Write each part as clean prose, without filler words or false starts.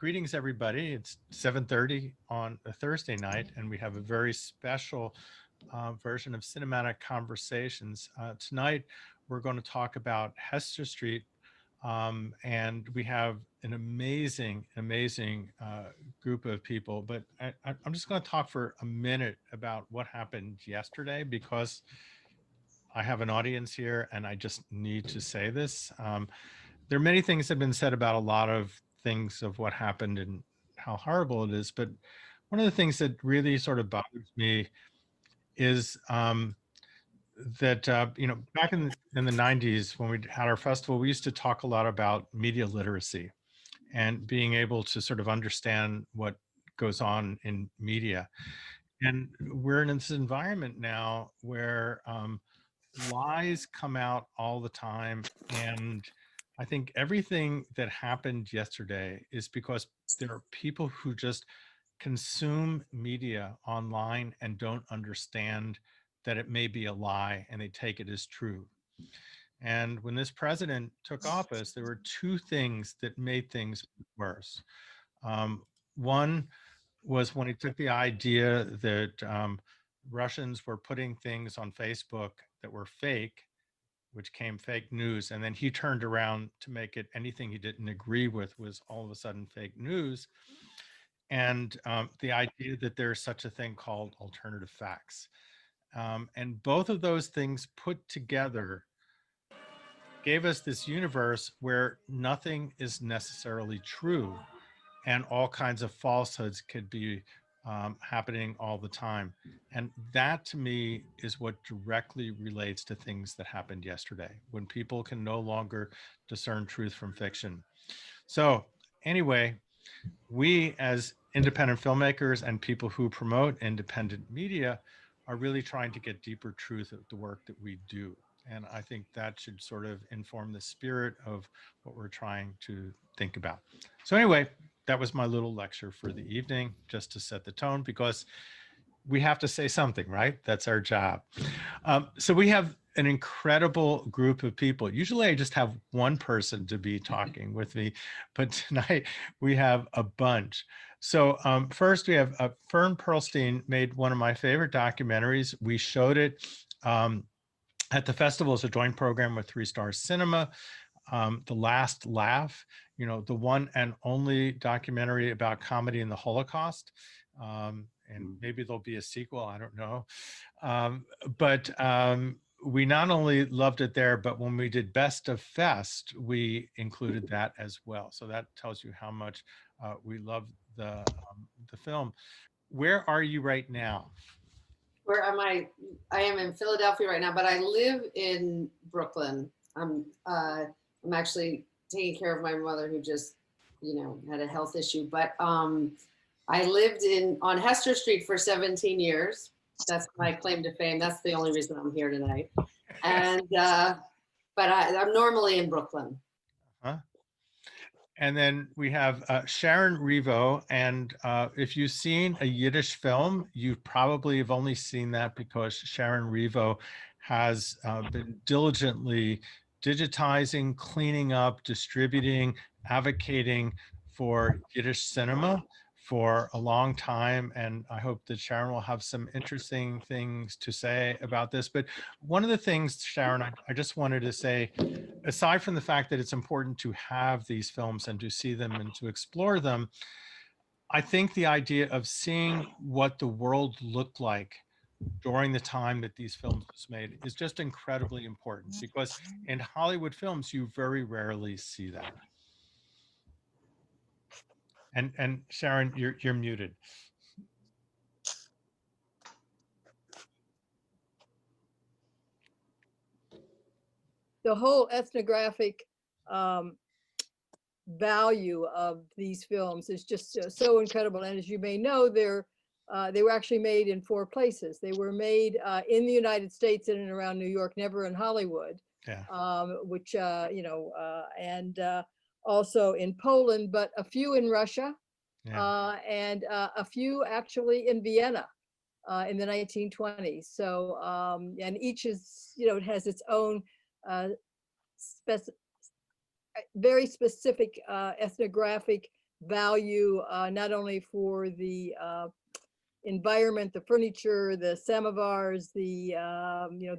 Greetings, everybody. It's 7:30 on a Thursday night, and we have a very special version of Cinematic Conversations. Tonight, we're going to talk about Hester Street, and we have an amazing group of people. But I'm just going to talk for a minute about what happened yesterday because I have an audience here, and I just need to say this. There are many things that have been said about a lot of things of what happened and how horrible it is. But one of the things that really sort of bothers me is that, back in the 90s, when we had our festival, we used to talk a lot about media literacy and being able to sort of understand what goes on in media. And we're in this environment now where lies come out all the time. And I think everything that happened yesterday is because there are people who just consume media online and don't understand that it may be a lie and they take it as true. And when this president took office, there were two things that made things worse. One was when he took the idea that Russians were putting things on Facebook that were fake, which came fake news. And then he turned around to make it anything he didn't agree with was all of a sudden fake news. And the idea that there's such a thing called alternative facts. And both of those things put together gave us this universe where nothing is necessarily true and all kinds of falsehoods could be happening all the time. And that to me is what directly relates to things that happened yesterday, when people can no longer discern truth from fiction. So anyway, we as independent filmmakers and people who promote independent media are really trying to get deeper truth of the work that we do. And I think that should sort of inform the spirit of what we're trying to think about. So anyway, that was my little lecture for the evening, just to set the tone, because we have to say something, right? That's our job. So we have an incredible group of people. Usually I just have one person to be talking with me, but tonight we have a bunch. So first we have Ferne Pearlstein made one of my favorite documentaries. We showed it at the festival as a joint program with 3 Star Cinema. The Last Laugh, the one and only documentary about comedy in the Holocaust. And maybe there'll be a sequel, I don't know. But we not only loved it there, but when we did Best of Fest, we included that as well. So that tells you how much we love the film. Where are you right now? Where am I? I am in Philadelphia right now, but I live in Brooklyn. I'm actually taking care of my mother who just, had a health issue. But I lived on Hester Street for 17 years. That's my claim to fame. That's the only reason I'm here tonight. And but I'm normally in Brooklyn. Huh? And then we have Sharon Rivo. And if you've seen a Yiddish film, you probably have only seen that because Sharon Rivo has been diligently digitizing, cleaning up, distributing, advocating for Yiddish cinema for a long time. And I hope that Sharon will have some interesting things to say about this. But one of the things, Sharon, I just wanted to say, aside from the fact that it's important to have these films and to see them and to explore them, I think the idea of seeing what the world looked like during the time that these films was made is just incredibly important, because in Hollywood films, you very rarely see that. And Sharon, you're muted. The whole ethnographic value of these films is just so incredible. And as you may know, they were actually made in 4 places. They were made in the United States in and around New York, never in Hollywood. Yeah. Which and also in Poland, but a few in Russia, Yeah. and a few actually in Vienna in the 1920s. So and each is, it has its own very specific ethnographic value, not only for the environment, the furniture, the samovars, the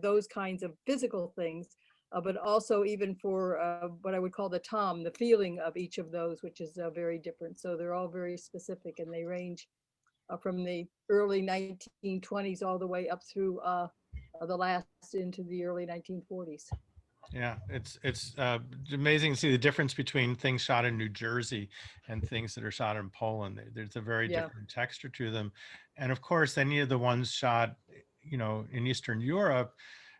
those kinds of physical things, but also even for what I would call the tom, the feeling of each of those, which is very different. So they're all very specific, and they range from the early 1920s all the way up through the last into the early 1940s. Yeah, it's amazing to see the difference between things shot in New Jersey and things that are shot in Poland. There's a very different texture to them. And of course, any of the ones shot, in Eastern Europe,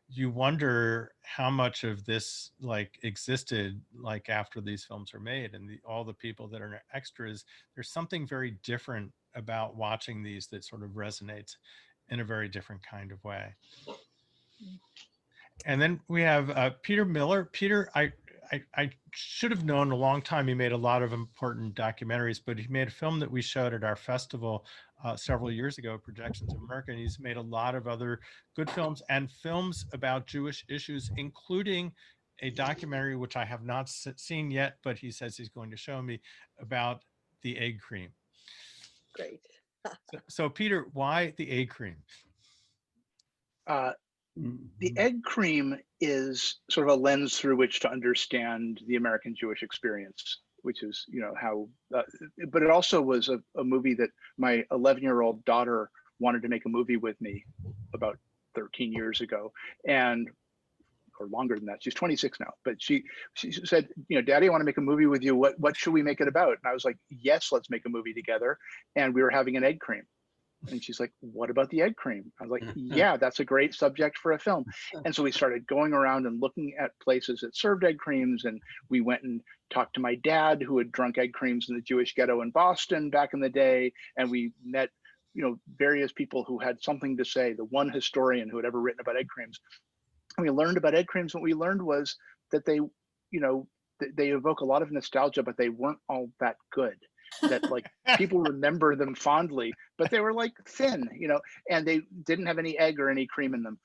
you wonder how much of this like existed like after these films are made, and all the people that are extras. There's something very different about watching these that sort of resonates in a very different kind of way. And then we have Peter Miller. Peter, I should have known a long time. He made a lot of important documentaries, but he made a film that we showed at our festival several years ago, Projections of America. And he's made a lot of other good films and films about Jewish issues, including a documentary, which I have not seen yet, but he says he's going to show me, about the egg cream. Great. So Peter, why the egg cream? The egg cream is sort of a lens through which to understand the American Jewish experience, which is, how, but it also was a movie that my 11-year-old daughter wanted to make a movie with me about 13 years ago, or longer than that. She's 26 now, but she said, Daddy, I want to make a movie with you. What should we make it about? And I was like, yes, let's make a movie together. And we were having an egg cream. And she's like, what about the egg cream? I was like, yeah, that's a great subject for a film. And so we started going around and looking at places that served egg creams. And we went and talked to my dad, who had drunk egg creams in the Jewish ghetto in Boston back in the day. And we met, various people who had something to say, the one historian who had ever written about egg creams. And we learned about egg creams. What we learned was that they evoke a lot of nostalgia, but they weren't all that good. That like people remember them fondly, but they were like thin, and they didn't have any egg or any cream in them.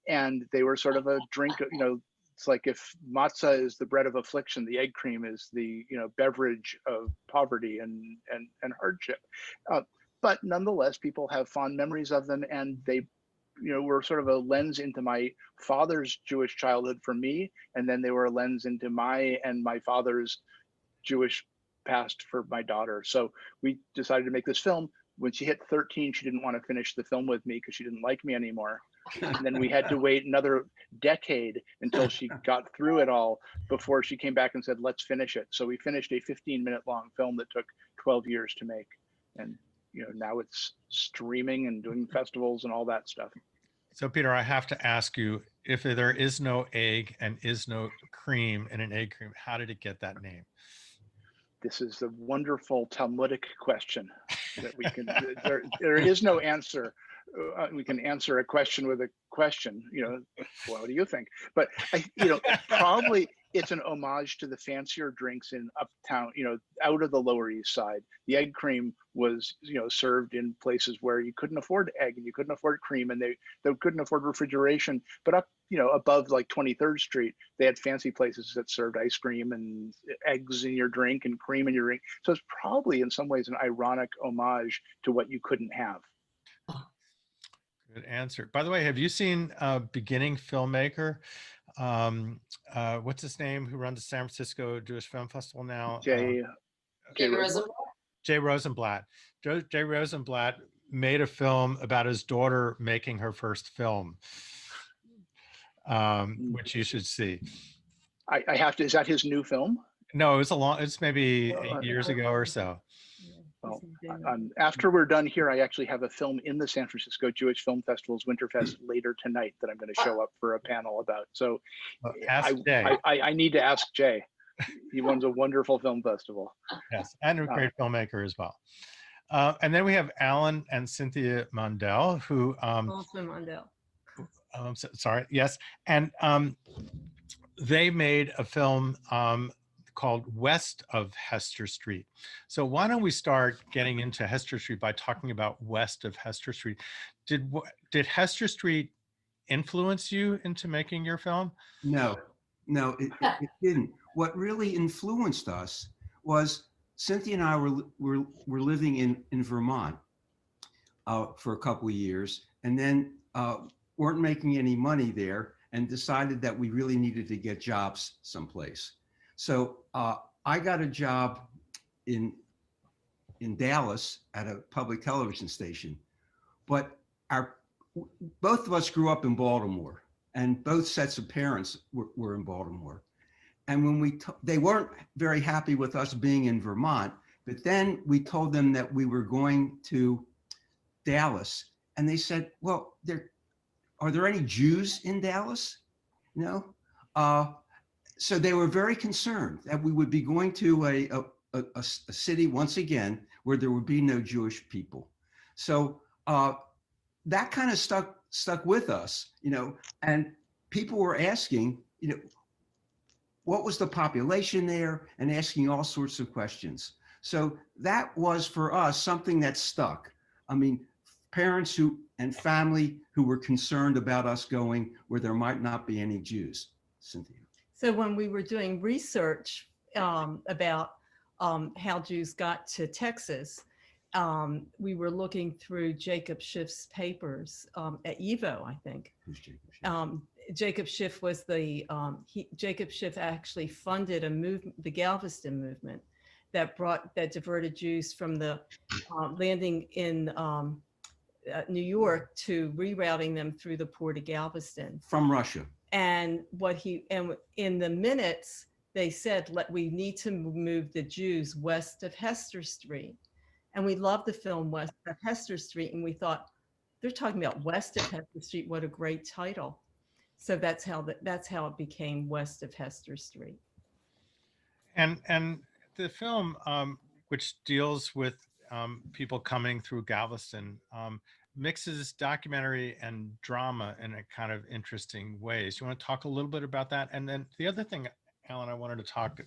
And they were sort of a drink, it's like if matzah is the bread of affliction, the egg cream is the, beverage of poverty and hardship. But nonetheless, people have fond memories of them, and they, were sort of a lens into my father's Jewish childhood for me. And then they were a lens into my and my father's Jewish past for my daughter. So we decided to make this film. When she hit 13, she didn't want to finish the film with me because she didn't like me anymore. And then we had to wait another decade until she got through it all before she came back and said, let's finish it. So we finished a 15-minute long film that took 12 years to make. And now it's streaming and doing festivals and all that stuff. So Peter, I have to ask you, if there is no egg and is no cream in an egg cream, how did it get that name? This is a wonderful Talmudic question that we can, there is no answer. We can answer a question with a question, what do you think? But probably it's an homage to the fancier drinks in uptown, out of the Lower East Side. The egg cream was, served in places where you couldn't afford egg and you couldn't afford cream, and they couldn't afford refrigeration. But up, above like 23rd Street, they had fancy places that served ice cream and eggs in your drink and cream in your drink. So it's probably in some ways an ironic homage to what you couldn't have. Good answer. By the way, have you seen beginning filmmaker? What's his name? Who runs the San Francisco Jewish Film Festival now? Jay Rosenblatt. Jay Rosenblatt. Jay Rosenblatt made a film about his daughter making her first film, which you should see. I have to. Is that his new film? No, it's maybe 8 years ago or so. Well, after we're done here, I actually have a film in the San Francisco Jewish Film Festival's Winterfest later tonight that I'm going to show up for a panel about. So I need to ask Jay. He runs a wonderful film festival. Yes, and a great filmmaker as well. And then we have Alan and Cynthia Mondell, who also Mondell. Sorry, yes, and they made a film called West of Hester Street. So why don't we start getting into Hester Street by talking about West of Hester Street? Did Hester Street influence you into making your film? No, it didn't. What really influenced us was Cynthia and I were living in Vermont for a couple of years, and then weren't making any money there, and decided that we really needed to get jobs someplace. So I got a job in Dallas at a public television station, but both of us grew up in Baltimore, and both sets of parents were in Baltimore. And when they weren't very happy with us being in Vermont, but then we told them that we were going to Dallas, and they said, well, are there any Jews in Dallas? No. So they were very concerned that we would be going to a city once again where there would be no Jewish people. So that kind of stuck with us, and people were asking, what was the population there, and asking all sorts of questions. So that was for us something that stuck. I mean, parents and family who were concerned about us going where there might not be any Jews. Cynthia. So when we were doing research about how Jews got to Texas, we were looking through Jacob Schiff's papers at Evo, I think. Who's Jacob Schiff? Jacob Schiff was Jacob Schiff actually funded a movement, the Galveston movement, that diverted Jews from the landing in New York to rerouting them through the port of Galveston. From Russia. And in the minutes, they said, we need to move the Jews west of Hester Street. And we loved the film West of Hester Street. And we thought, they're talking about West of Hester Street. What a great title. So that's how it became West of Hester Street. And the film, which deals with people coming through Galveston, mixes documentary and drama in a kind of interesting ways. You want to talk a little bit about that? And then the other thing, Cynthia, I wanted to talk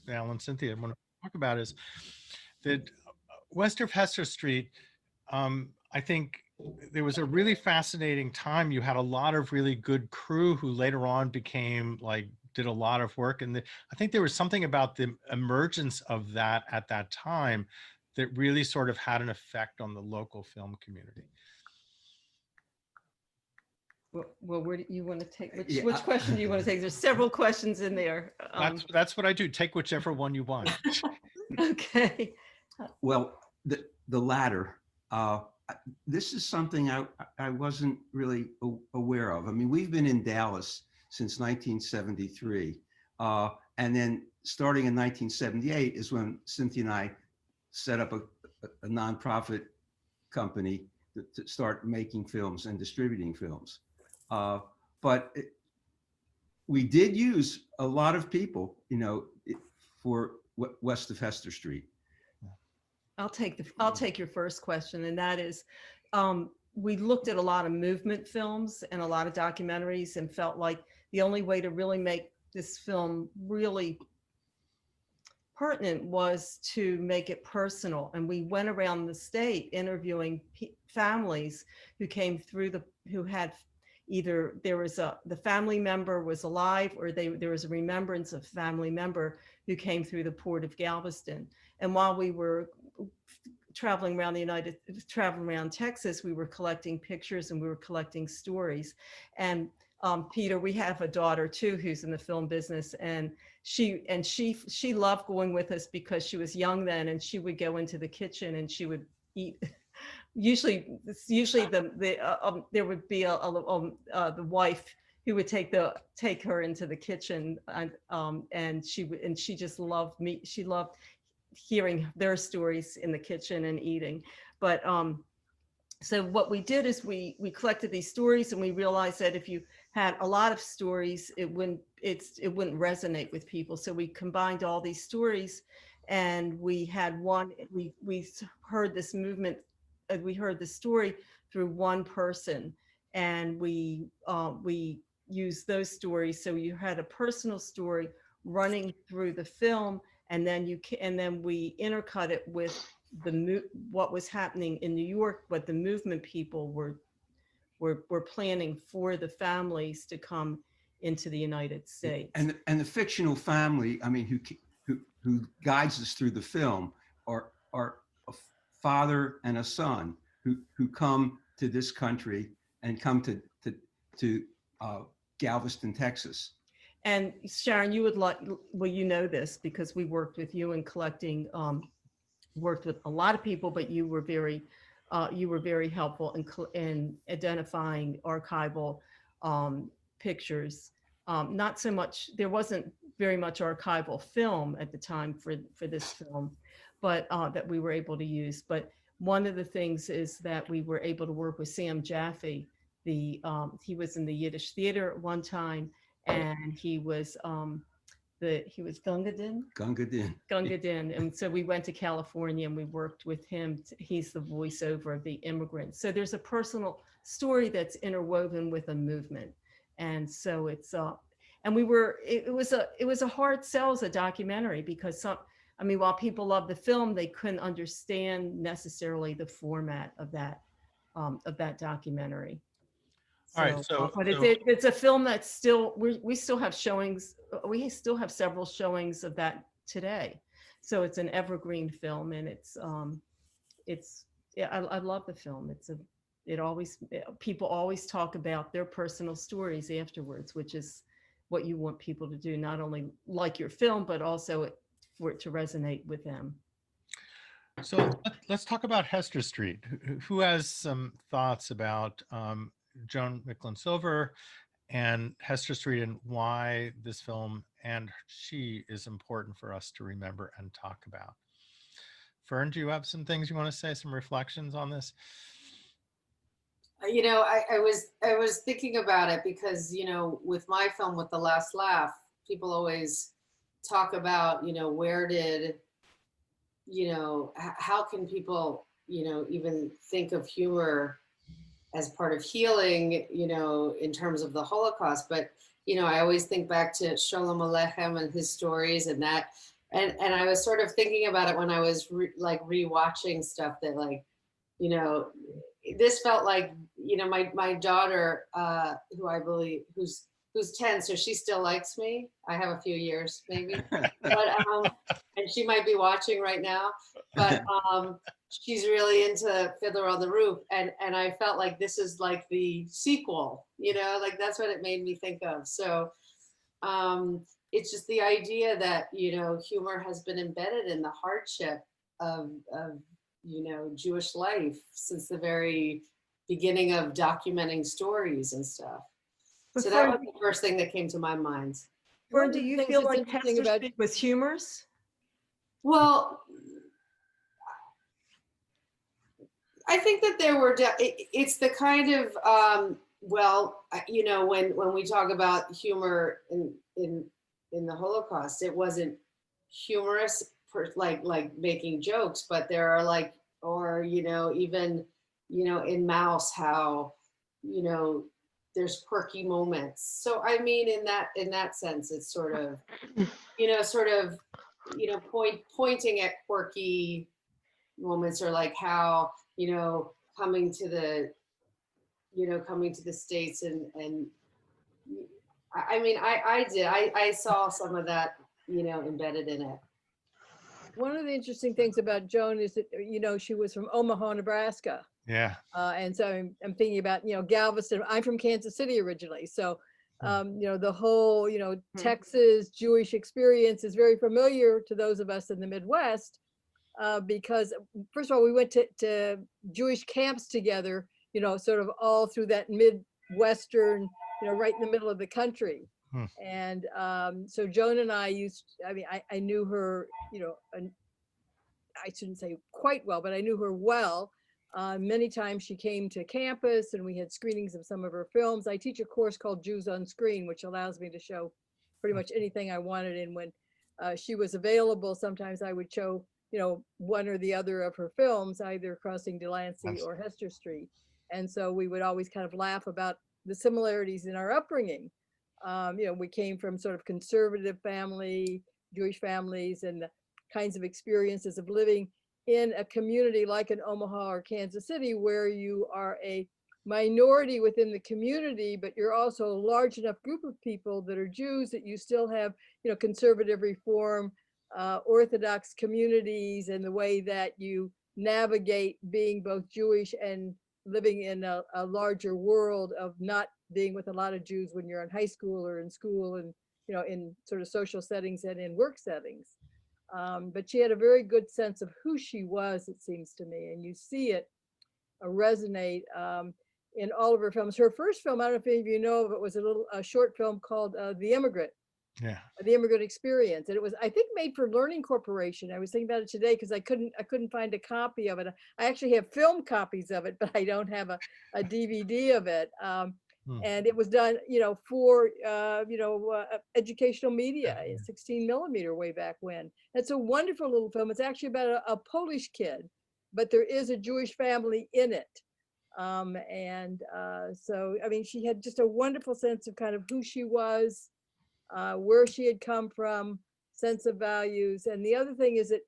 about is that west of Hester Street, I think there was a really fascinating time. You had a lot of really good crew who later on did a lot of work. And I think there was something about the emergence of that at that time that really sort of had an effect on the local film community. Well, where do you want to take, which question do you want to take? There's several questions in there. That's what I do. Take whichever one you want. Okay. Well, the latter. This is something I wasn't really aware of. I mean, we've been in Dallas since 1973. And then starting in 1978 is when Cynthia and I set up a nonprofit company to start making films and distributing films. But we did use a lot of people, for west of Hester Street. I'll take your first question, and that is, we looked at a lot of movement films and a lot of documentaries and felt like the only way to really make this film really pertinent was to make it personal. And we went around the state interviewing families who came through who had either the family member was alive, or there was a remembrance of family member who came through the port of Galveston. And while we were traveling around Texas, we were collecting pictures and we were collecting stories. And Peter, we have a daughter too who's in the film business, and she loved going with us because she was young then, and she would go into the kitchen and she would eat. Usually there would be the wife who would take her into the kitchen, and she just loved meat. She loved hearing their stories in the kitchen and eating. But so what we did is we collected these stories, and we realized that if you had a lot of stories, it wouldn't resonate with people. So we combined all these stories, and we heard this movement. We heard the story through one person, and we used those stories. So you had a personal story running through the film, and then we intercut it with what was happening in New York, what the movement people were planning for the families to come into the United States. And the fictional family, I mean, who guides us through the film, are a father and a son who come to this country and come to Galveston, Texas. And Sharon, you would like, well, you know this because we worked with you in collecting, worked with a lot of people, but you were very helpful in identifying archival pictures. Not so much, there wasn't very much archival film at the time for this film, but that we were able to use. But one of the things is that we were able to work with Sam Jaffe. He was in the Yiddish theater at one time, and he was Gungadin. And so we went to California and we worked with him. He's the voiceover of the immigrant. So there's a personal story that's interwoven with a movement. And so it's, and it was a hard sell as a documentary because while people love the film, they couldn't understand necessarily the format of that documentary. All right, But it's a film that's still, we still have showings. We still have several showings of that today. So it's an evergreen film, and I love the film. People always talk about their personal stories afterwards, which is what you want people to do, not only like your film, but also for it to resonate with them. So let's talk about Hester Street. Who has some thoughts about Joan Micklin Silver and Hester Street and why this film and she is important for us to remember and talk about? Ferne, do you have some things you want to say, some reflections on this? You know, I was thinking about it because, you know, with my film, With the Last Laugh, people always talk about, you know, where did, you know, how can people, you know, even think of humor as part of healing, you know, in terms of the Holocaust. But, you know, I always think back to Sholem Aleichem and his stories and that. And I was sort of thinking about it when I was rewatching stuff that, like, you know, this felt like, you know, my daughter, who I believe, who's 10, so she still likes me. I have a few years maybe, but and she might be watching right now, but she's really into Fiddler on the Roof, and I felt like this is like the sequel, you know, like that's what it made me think of. So it's just the idea that, you know, humor has been embedded in the hardship of you know, Jewish life since the very beginning of documenting stories and stuff. So that was the first thing that came to my mind. Ferne, do you feel like Hester Street was humorous? Well, I think that there were, it's the kind of, well, you know, when we talk about humor in the Holocaust, it wasn't humorous, like making jokes, but there are like, or, you know, even, you know, in Mouse, how, you know, there's quirky moments. So I mean, in that sense, it's sort of, you know, pointing at quirky moments, or like how, you know, coming to the States and I mean, I saw some of that, you know, embedded in it. One of the interesting things about Joan is that, you know, she was from Omaha, Nebraska. Yeah. And so I'm thinking about, you know, Galveston. I'm from Kansas City originally. So, you know, the whole, you know, Texas Jewish experience is very familiar to those of us in the Midwest, because first of all, we went to Jewish camps together, you know, sort of all through that Midwestern, you know, right in the middle of the country. And so Joan and I I knew her, you know, I shouldn't say quite well, but I knew her well. Many times she came to campus and we had screenings of some of her films. I teach a course called Jews on Screen, which allows me to show pretty much anything I wanted. And when she was available, sometimes I would show, you know, one or the other of her films, either Crossing Delancey or Hester Street. And so we would always kind of laugh about the similarities in our upbringing. You know, we came from sort of conservative family, Jewish families, and the kinds of experiences of living in a community like in Omaha or Kansas City, where you are a minority within the community, but you're also a large enough group of people that are Jews that you still have, you know, conservative reform Orthodox communities and the way that you navigate being both Jewish and living in a larger world of not being with a lot of Jews when you're in high school or in school and, you know, in sort of social settings and in work settings. But she had a very good sense of who she was, it seems to me, and you see it resonate in all of her films. Her first film, I don't know if any of you know of it, was a short film called The Immigrant. Yeah. The Immigrant Experience, and it was, I think, made for Learning Corporation. I was thinking about it today because I couldn't find a copy of it. I actually have film copies of it, but I don't have a DVD of it. And it was done, you know, for educational media, 16 millimeter way back when. It's a wonderful little film. It's actually about a Polish kid, but there is a Jewish family in it. So, I mean, she had just a wonderful sense of kind of who she was, where she had come from, sense of values. And the other thing is that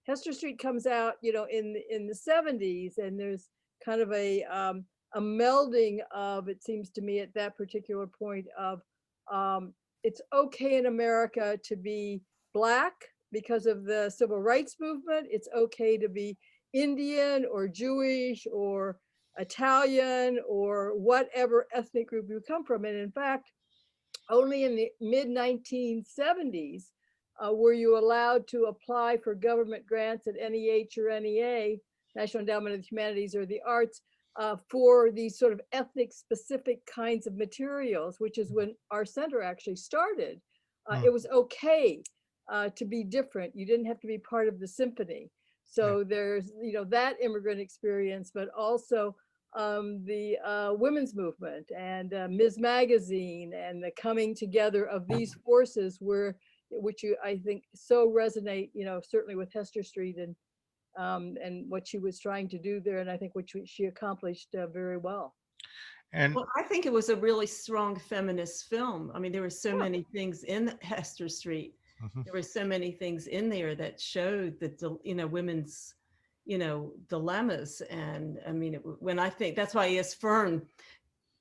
Hester Street comes out, you know, in the 70s, and there's kind of a melding of, it seems to me at that particular point, of it's okay in America to be Black because of the civil rights movement. It's okay to be Indian or Jewish or Italian or whatever ethnic group you come from. And in fact, only in the mid 1970s were you allowed to apply for government grants at NEH or NEA, National Endowment of the Humanities or the Arts, for these sort of ethnic specific kinds of materials, which is when our center actually started. It was okay to be different. You didn't have to be part of the symphony. So there's, you know, that immigrant experience, but also the women's movement and Ms. Magazine and the coming together of these forces which I think so resonate, you know, certainly with Hester Street and what she was trying to do there. And I think which she accomplished very well. And well, I think it was a really strong feminist film. I mean, there were so many things in Hester Street. There were so many things in there that showed that, you know, women's, you know, dilemmas. And I mean, when I think, that's why I asked Ferne,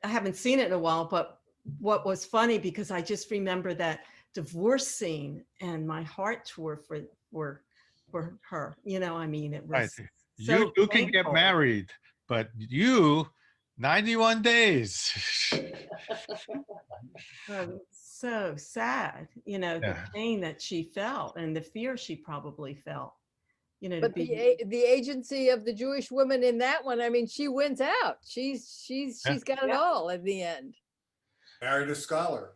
I haven't seen it in a while, but what was funny, because I just remember that divorce scene and my heart tore for her, you know, I mean, it was right. so You can get painful. married, but 91 days. So sad, you know, the Yeah. pain that she felt and the fear she probably felt, you know. But the agency of the Jewish woman in that one, I mean, she wins out. She's got it all at the end. Married a scholar.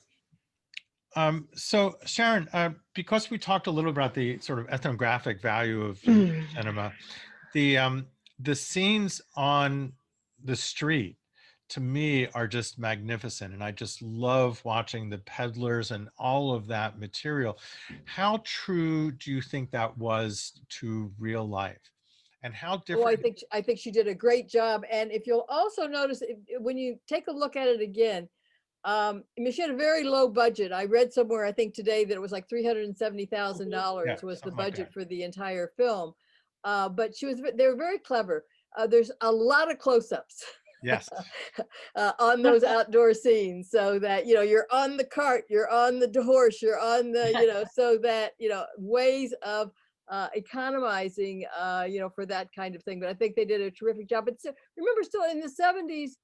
So Sharon, because we talked a little about the sort of ethnographic value of cinema, the scenes on the street, to me, are just magnificent. And I just love watching the peddlers and all of that material. How true do you think that was to real life? And how different? Oh, I think she did a great job. And if you'll also notice, when you take a look at it again, I mean, she had a very low budget. I read somewhere, I think today, that it was like $370,000 was the budget for the entire film. But they were very clever. There's a lot of close-ups. Yes. On those outdoor scenes, so that, you know, you're on the cart, you're on the horse, you're on the, you know, so that, you know, ways of economizing, you know, for that kind of thing. But I think they did a terrific job. But remember, still in the 70s,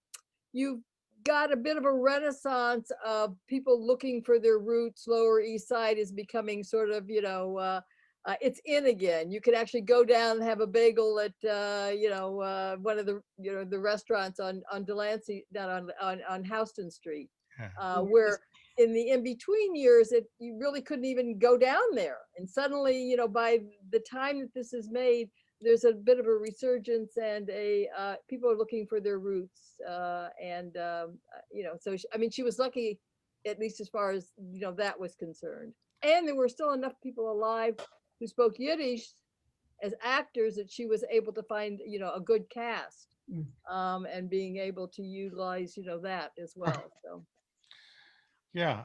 you've got a bit of a renaissance of people looking for their roots. Lower East Side is becoming sort of, you know, it's in again. You could actually go down and have a bagel at, you know, one of the, you know, the restaurants on Delancey, down on Houston Street, where in the in-between years, you really couldn't even go down there. And suddenly, you know, by the time that this is made, there's a bit of a resurgence and people are looking for their roots. You know, so I mean, she was lucky, at least as far as, you know, that was concerned. And there were still enough people alive who spoke Yiddish as actors that she was able to find, you know, a good cast, and being able to utilize, you know, that as well. So. Yeah.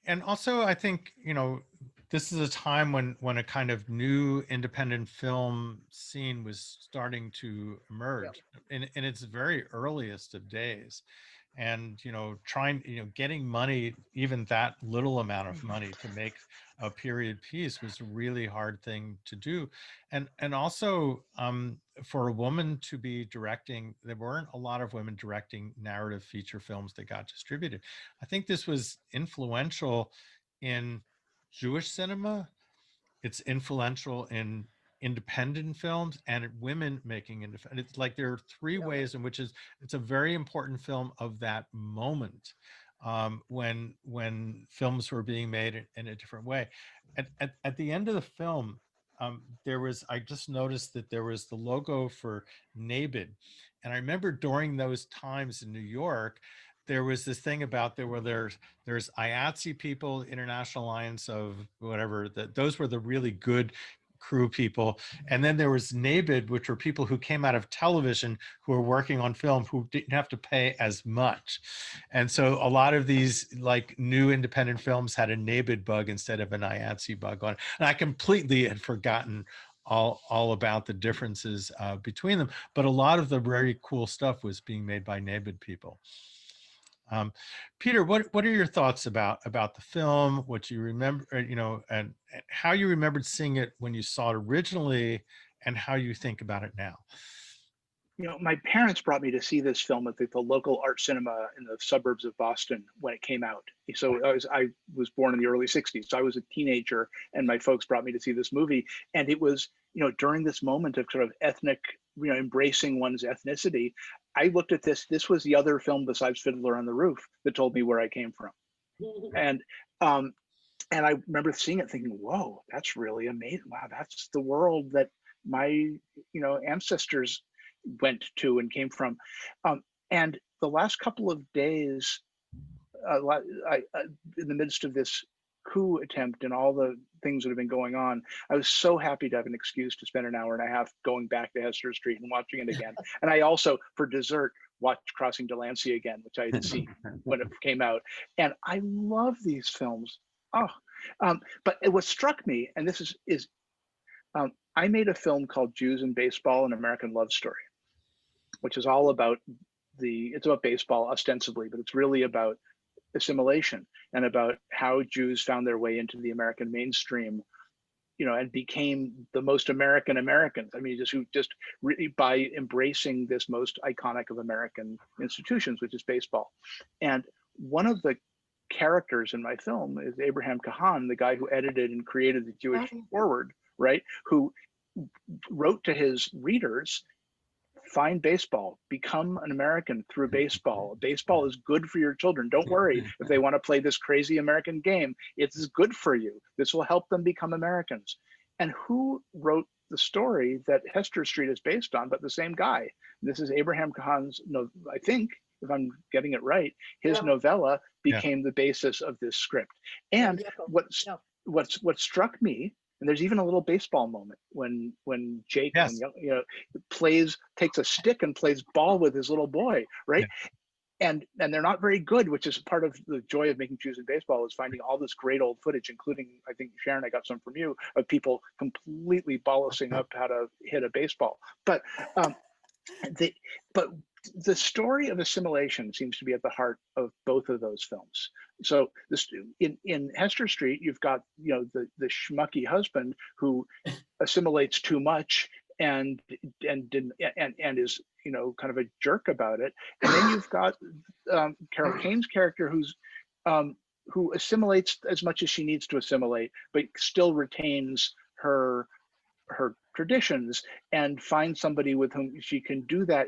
And also, I think, you know, this is a time when a kind of new independent film scene was starting to emerge in its very earliest of days. and trying, getting money, even that little amount of money to make a period piece was a really hard thing to do. And also, for a woman to be directing, there weren't a lot of women directing narrative feature films that got distributed. I think this was influential in Jewish cinema. It's influential in independent films and women making independent. It's like there are three Yeah. ways in which it's a very important film of that moment, when films were being made in a different way. At the end of the film, I just noticed that there was the logo for NABID, and I remember during those times in New York, there was this thing about there's IATSE people, International Alliance of whatever, that those were the really good crew people. And then there was NABID, which were people who came out of television who were working on film who didn't have to pay as much. And so a lot of these like new independent films had a NABID bug instead of an IATSE bug on it. And I completely had forgotten all about the differences between them. But a lot of the very cool stuff was being made by NABID people. Peter, what are your thoughts about the film? What you remember, and how you remembered seeing it when you saw it originally, and how you think about it now? My parents brought me to see this film at the local art cinema in the suburbs of Boston when it came out. So I was born in the early 60s. So I was a teenager and my folks brought me to see this movie. And it was, during this moment of sort of ethnic, embracing one's ethnicity, I looked at this was the other film besides Fiddler on the Roof that told me where I came from. And I remember seeing it thinking, whoa, that's really amazing. Wow, that's the world that my, ancestors went to and came from. And the last couple of days, in the midst of this coup attempt and all the things that have been going on, I was so happy to have an excuse to spend an hour and a half going back to Hester Street and watching it again. And I also, for dessert, watched Crossing Delancey again, which I had seen when it came out. And I love these films. But what struck me, and this is I made a film called Jews and Baseball, an American Love Story, which is all about it's about baseball ostensibly, but it's really about assimilation and about how Jews found their way into the American mainstream, and became the most American Americans. I mean, just really by embracing this most iconic of American institutions, which is baseball. And one of the characters in my film is Abraham Cahan, the guy who edited and created the Jewish Forward, right? Who wrote to his readers, find baseball, become an American through baseball. Baseball is good for your children. Don't worry if they want to play this crazy American game. It's good for you. This will help them become Americans. And who wrote the story that Hester Street is based on, but the same guy? This is Abraham Cahan's, I think, if I'm getting it right, his novella became the basis of this script. And what struck me, and there's even a little baseball moment when Jake takes a stick and plays ball with his little boy, right? Yeah. And they're not very good, which is part of the joy of making Jews in Baseball, is finding all this great old footage, including, I think, Sharon, I got some from you, of people completely bollocksing up how to hit a baseball. But the story of assimilation seems to be at the heart of both of those films. So in Hester Street, you've got the schmucky husband who assimilates too much and is kind of a jerk about it, and then you've got Carol Kane's character who assimilates as much as she needs to assimilate, but still retains her traditions and finds somebody with whom she can do that.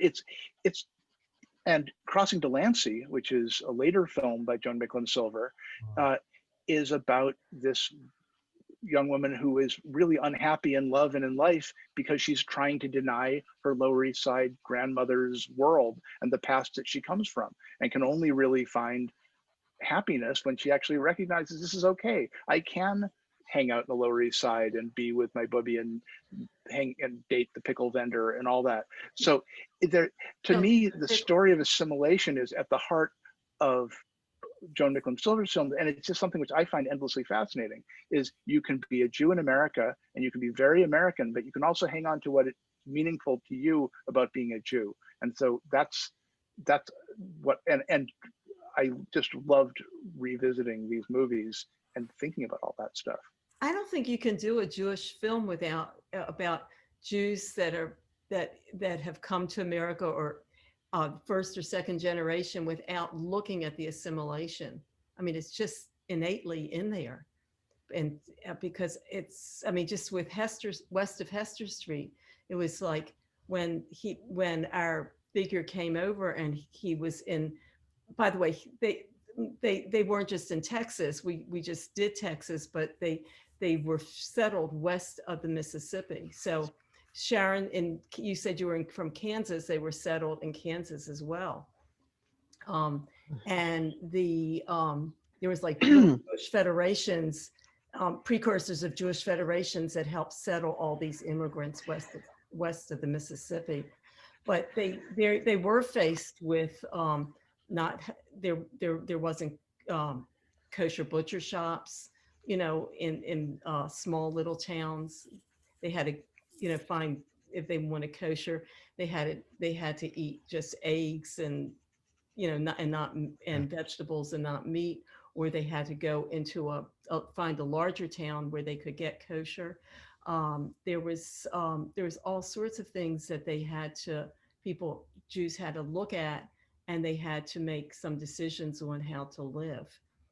And Crossing Delancey, which is a later film by Joan Micklin Silver, is about this young woman who is really unhappy in love and in life because she's trying to deny her Lower East Side grandmother's world and the past that she comes from, and can only really find happiness when she actually recognizes this is okay. I can hang out in the Lower East Side and be with my bubby and hang and date the pickle vendor and all that. So to me, the story of assimilation is at the heart of Joan Micklin Silver's film, and it's just something which I find endlessly fascinating. Is you can be a Jew in America and you can be very American, but you can also hang on to what is meaningful to you about being a Jew. And so that's and I just loved revisiting these movies and thinking about all that stuff. I don't think you can do a Jewish film without about Jews that have come to America or first or second generation without looking at the assimilation. I mean, it's just innately in there. And because it's, I mean, just with west of Hester Street, it was like when our figure came over and he was in, by the way, they weren't just in Texas. We just did Texas, but they were settled west of the Mississippi. So Sharon, and you said you were from Kansas, they were settled in Kansas as well. And there was like Jewish federations, precursors of Jewish federations that helped settle all these immigrants west of the Mississippi. But they were faced with there wasn't kosher butcher shops, you know, in small little towns. They had to, you know, find, if they wanted kosher, they had to eat just eggs and, you know, and vegetables and not meat, or they had to go into find a larger town where they could get kosher. There was all sorts of things that Jews had to look at, and they had to make some decisions on how to live.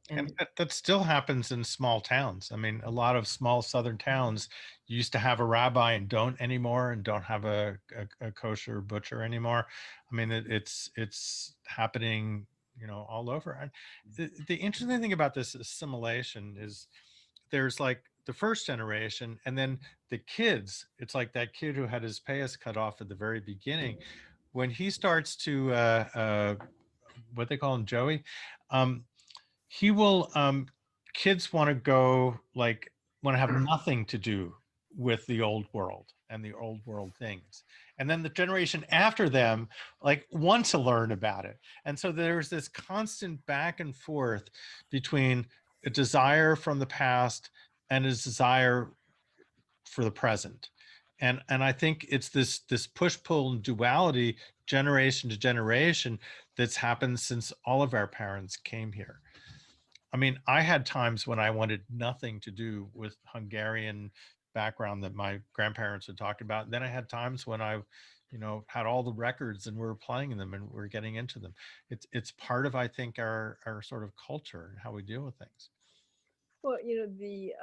And that still happens in small towns. I mean, a lot of small southern towns used to have a rabbi and don't anymore, and don't have a kosher butcher anymore. I mean, it's happening, you know, all over. And the interesting thing about this assimilation is there's like the first generation, and then the kids. It's like that kid who had his payas cut off at the very beginning. When he starts to what they call him, Joey, he will kids want to go, like, want to have nothing to do with the old world and the old world things, and then the generation after them like want to learn about it. And so there's this constant back and forth between a desire from the past and a desire for the present. And I think it's this push-pull and duality generation to generation that's happened since all of our parents came here. I mean, I had times when I wanted nothing to do with Hungarian background that my grandparents had talked about. And then I had times when I, you know, had all the records and we were playing them and we we're getting into them. It's part of, I think, our sort of culture and how we deal with things. Well, you know, the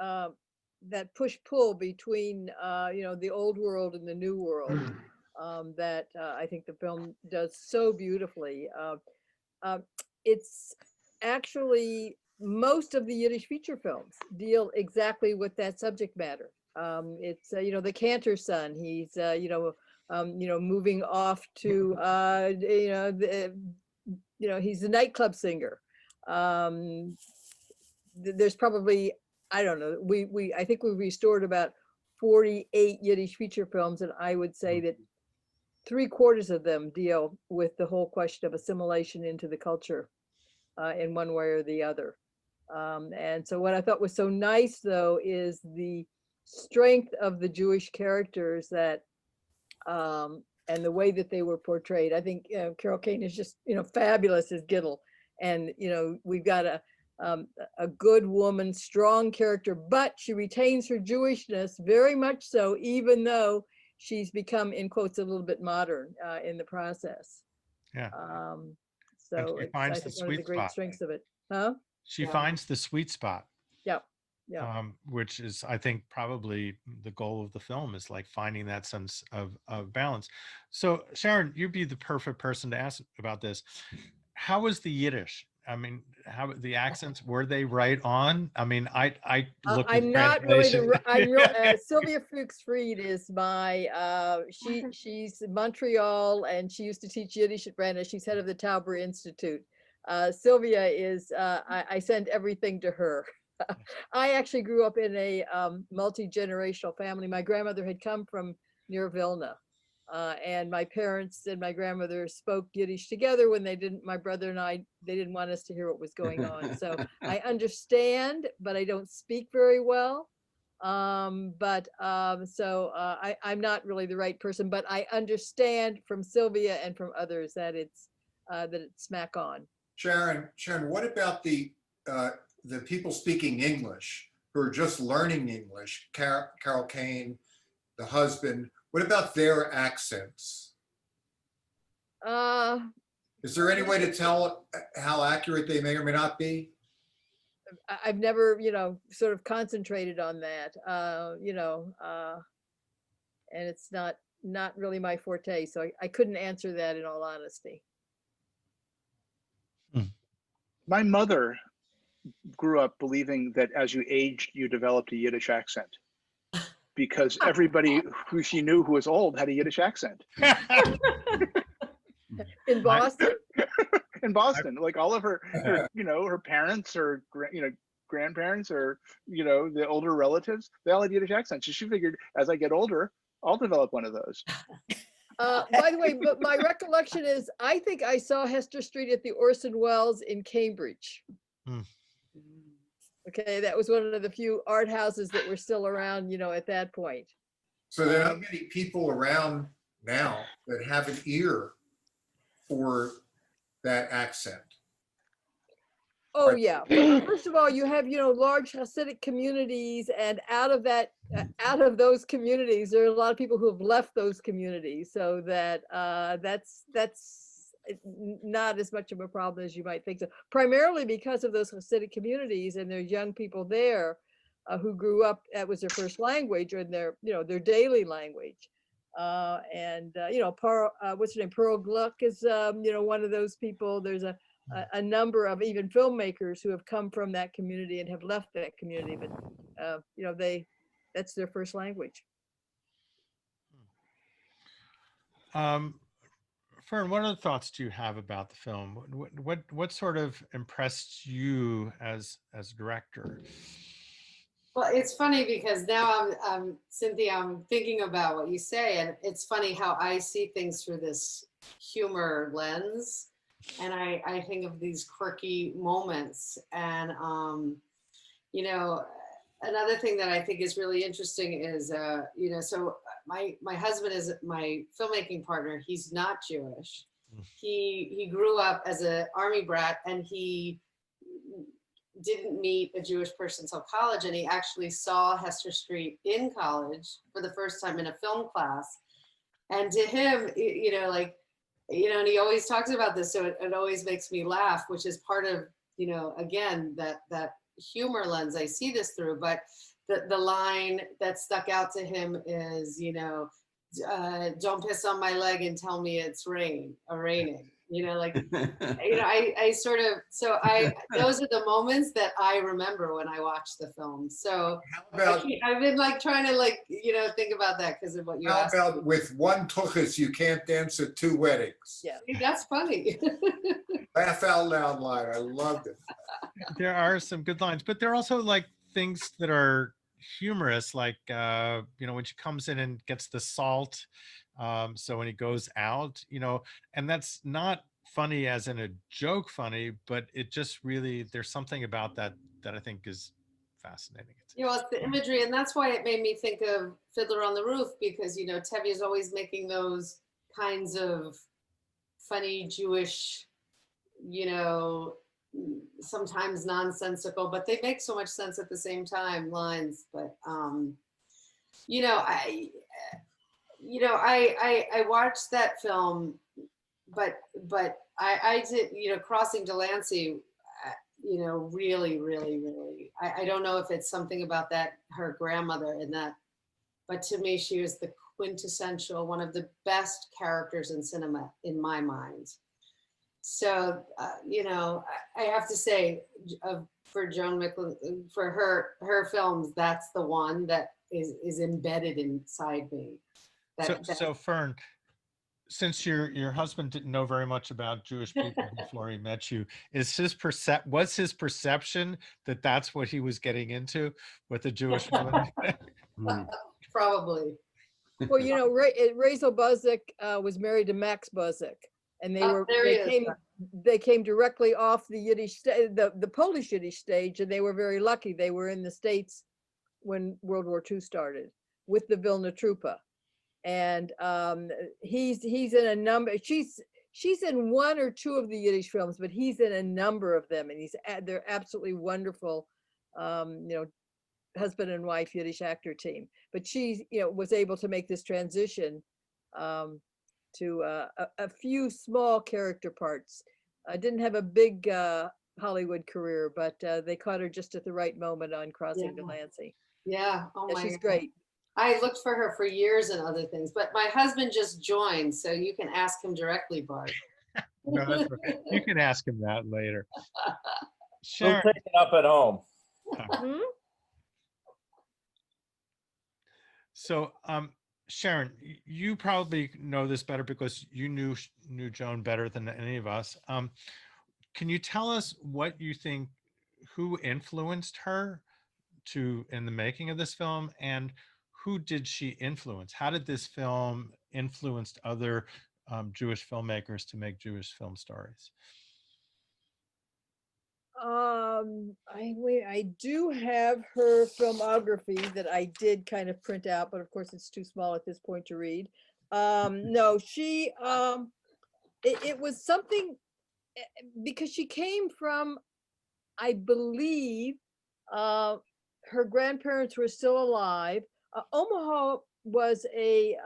that push-pull between you know, the old world and the new world, that I think the film does so beautifully. It's actually, most of the Yiddish feature films deal exactly with that subject matter. It's you know, the cantor's son. He's you know, moving off to you know, he's a nightclub singer. There's probably, I don't know, I think we restored about 48 Yiddish feature films, and I would say that 3/4 of them deal with the whole question of assimilation into the culture in one way or the other. And so what I thought was so nice, though, is the strength of the Jewish characters that and the way that they were portrayed. I think Carol Kane is just, you know, fabulous as Gittel. And, you know, we've got a good woman, strong character, but she retains her Jewishness very much so, even though she's become, in quotes, a little bit modern in the process. Yeah. So she it's, finds I the think, one of the sweet great spot. strengths of it. Huh? She Yeah. finds the sweet spot. Yeah. Yeah. Which is, I think, probably the goal of the film, is like finding that sense of balance. So Sharon, you'd be the perfect person to ask about this. How was the Yiddish? I mean, how the accents, were they right on? I mean, I looked at I'm not really translation. I'm real Sylvia Fuchs Fried is my she's in Montreal, and she used to teach Yiddish at Brandon. She's head of the Tauber Institute. Sylvia is I send everything to her. I actually grew up in a multi-generational family. My grandmother had come from near Vilna. And my parents and my grandmother spoke Yiddish together when my brother and I, they didn't want us to hear what was going on. So I understand, but I don't speak very well. I'm not really the right person, but I understand from Sylvia and from others that it's that it's smack on. Sharon, what about the people speaking English who are just learning English? Carol Kane, the husband. What about their accents? Is there any way to tell how accurate they may or may not be? I've never, sort of concentrated on that, and it's not really my forte. So I couldn't answer that in all honesty. My mother grew up believing that as you aged, you developed a Yiddish accent because everybody who she knew who was old had a Yiddish accent. In Boston? In Boston, like all of her her parents or grandparents or the older relatives, they all had Yiddish accents. So she figured, as I get older, I'll develop one of those. By the way, but my recollection is, I think I saw Hester Street at the Orson Welles in Cambridge. Okay, that was one of the few art houses that were still around, at that point. So there are not many people around now that have an ear for that accent. Oh yeah. First of all, you have large Hasidic communities, and out of those communities, there are a lot of people who have left those communities. So that that's not as much of a problem as you might think. So primarily because of those Hasidic communities, and there's young people there who grew up, that was their first language or their daily language. What's her name? Pearl Gluck is one of those people. There's a number of even filmmakers who have come from that community and have left that community, but that's their first language. Ferne, what other thoughts do you have about the film? What sort of impressed you as a director? Well, it's funny because now I'm Cynthia, I'm thinking about what you say, and it's funny how I see things through this humor lens, and I think of these quirky moments. And another thing that I think is really interesting is so my husband is my filmmaking partner. He's not Jewish. He grew up as an army brat, and he didn't meet a Jewish person until college, and he actually saw Hester Street in college for the first time in a film class. And to him, and he always talks about this, so it always makes me laugh, which is part of, again, that humor lens I see this through. But the line that stuck out to him is, don't piss on my leg and tell me it's raining. I sort of, those are the moments that I remember when I watch the film. So I've been trying to think about that because of what you asked. How about with one tuchus, you can't dance at two weddings? Yeah, that's funny. Laugh out loud line. I loved it. There are some good lines, but there are also things that are humorous, when she comes in and gets the salt. So when he goes out, and that's not funny as in a joke funny, but it just really, there's something about that I think is fascinating. It's the imagery, and that's why it made me think of Fiddler on the Roof, because Tevye is always making those kinds of funny Jewish, sometimes nonsensical, but they make so much sense at the same time, lines. But I watched that film, but I did, Crossing Delancey, really, really, really, I don't know if it's something about that, her grandmother and that, but to me, she was the quintessential, one of the best characters in cinema in my mind. So, I have to say, for Joan Micklin, for her films, that's the one that is embedded inside me. So Ferne, since your husband didn't know very much about Jewish people before he met you, was his perception that that's what he was getting into with the Jewish woman? Probably. Well, Rachel Buzik was married to Max Buzik, and they came directly off the Yiddish, the Polish Yiddish stage, and they were very lucky. They were in the States when World War II started with the Vilna Trupa. And he's in a number, she's in one or two of the Yiddish films, but he's in a number of them, and they're absolutely wonderful, husband and wife Yiddish actor team. But she, was able to make this transition to a few small character parts. I didn't have a big Hollywood career, but they caught her just at the right moment on Crossing Delancey. Yeah. Oh Yeah, my she's God. great. I looked for her for years and other things, but my husband just joined, so you can ask him directly, Bart. No, that's okay. You can ask him that later. We'll Sharon, take it up at home. Hmm? so Sharon, you probably know this better because you knew Joan better than any of us. Can you tell us what you think, who influenced her in the making of this film, and who did she influence? How did this film influence other Jewish filmmakers to make Jewish film stories? I do have her filmography that I did kind of print out, but of course it's too small at this point to read. No, she, it was something, because she came from, I believe, her grandparents were still alive. Omaha was a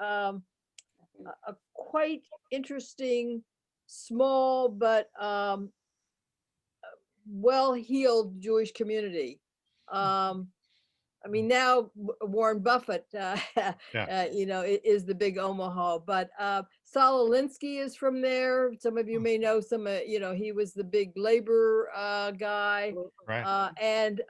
quite interesting, small, but well-heeled Jewish community. I mean, now Warren Buffett, is the big Omaha, but Saul Alinsky is from there. Some of you may know he was the big labor guy. Right. And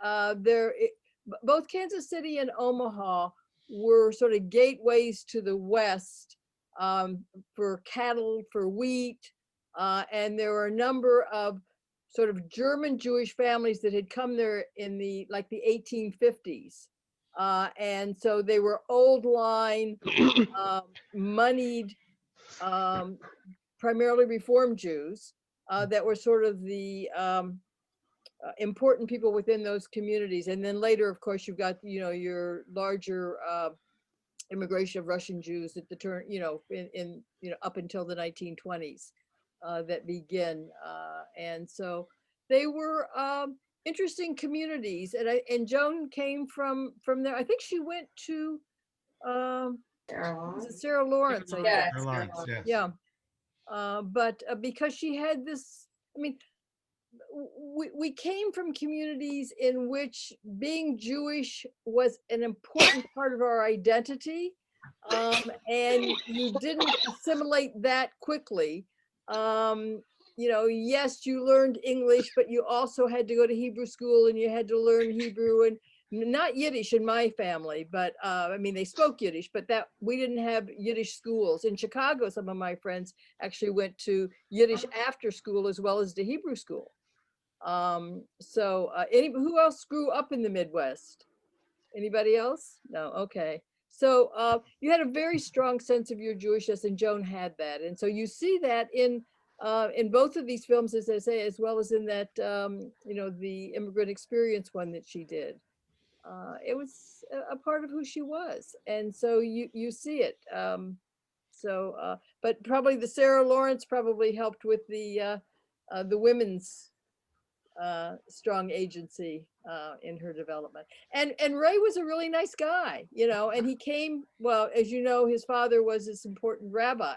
both Kansas City and Omaha were sort of gateways to the West for cattle, for wheat. And there were a number of sort of German Jewish families that had come there in the 1850s. And so they were old line, moneyed, primarily Reform Jews that were sort of the important people within those communities. And then later, of course, you've got, your larger immigration of Russian Jews at the turn, up until the 1920s. That begin, and so they were interesting communities, and Joan came from there. I think she went to Sarah Lawrence. I think. Sarah Lawrence, yes. Yeah, but because she had this, I mean, we came from communities in which being Jewish was an important part of our identity, and you didn't assimilate that quickly. Yes, you learned English, but you also had to go to Hebrew school, and you had to learn Hebrew, and not Yiddish in my family, but they spoke Yiddish, but that we didn't have Yiddish schools. In Chicago, some of my friends actually went to Yiddish after school as well as to Hebrew school. Who else grew up in the Midwest? Anybody else? No, okay. So you had a very strong sense of your Jewishness, and Joan had that. And so you see that in both of these films, as I say, as well as in that, the immigrant experience one that she did. It was a part of who she was. And so you see it. But probably the Sarah Lawrence probably helped with the women's strong agency in her development. And Ray was a really nice guy, and he came, well, as you know, his father was this important rabbi.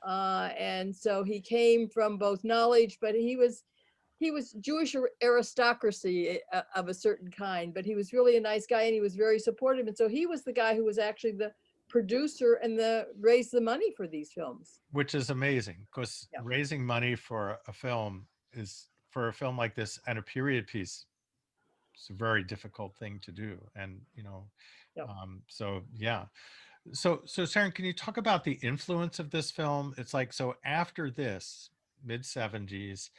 And so he came from both knowledge, but he was Jewish aristocracy of a certain kind, but he was really a nice guy, and he was very supportive. And so he was the guy who was actually the producer and raised the money for these films. Which is amazing, because raising money for a film like this and a period piece, it's a very difficult thing to do. And, So Sharon, can you talk about the influence of this film? It's like, so after this, mid-70s,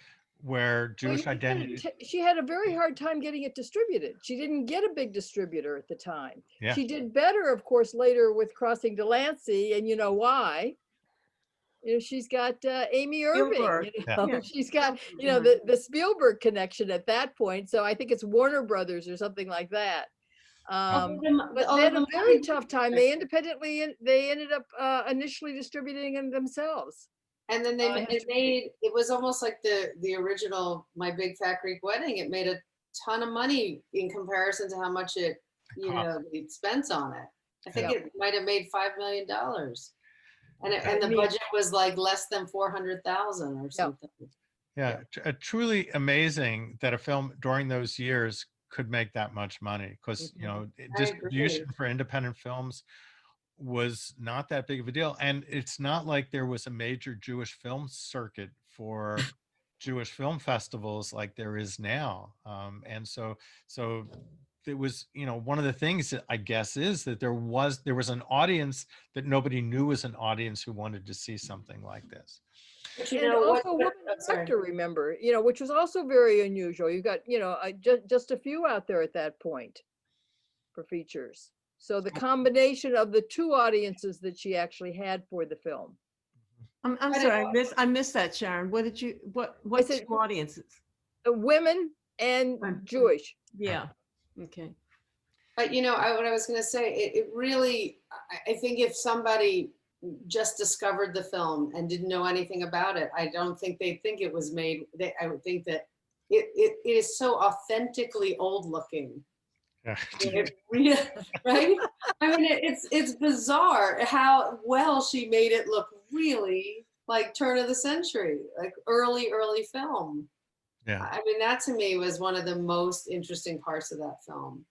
where Jewish identity... She had a very hard time getting it distributed. She didn't get a big distributor at the time. Yeah. She did better, of course, later with Crossing Delancey, and you know why. She's got Amy Irving. She's got the Spielberg connection at that point. So I think it's Warner Brothers or something like that. But they had a very tough time. They ended up initially distributing them themselves. And then Hester it Street. made, it was almost like the original My Big Fat Greek Wedding. It made a ton of money in comparison to how much it, you know, the expense on it. I think Yeah. it might have made $5 million. And I the mean- budget was like less than 400,000 or something. Yeah, truly amazing that a film during those years could make that much money, because you know, I distribution agree. for independent films was not that big of a deal, and it's not like there was a major Jewish film circuit for Jewish film festivals like there is now. And so it was, you know, one of the things that I guess is that there was an audience that nobody knew was an audience who wanted to see something like this. But you And know also what? a woman director, remember, you know, which was also very unusual. You got, you know, just a few out there at that point for features. So the combination of the two audiences that she actually had for the film. I'm But sorry, I missed that, Sharon. What did you, what said- two audiences? Women and Women. Jewish. Yeah, okay. But you know, what I was going to say, it really, I think if somebody just discovered the film and didn't know anything about it, I don't think they'd think it was made. I would think that it is so authentically old looking. Yeah. It really, right? I mean, it's bizarre how well she made it look really like turn of the century, like early film. Yeah. I mean, that to me was one of the most interesting parts of that film.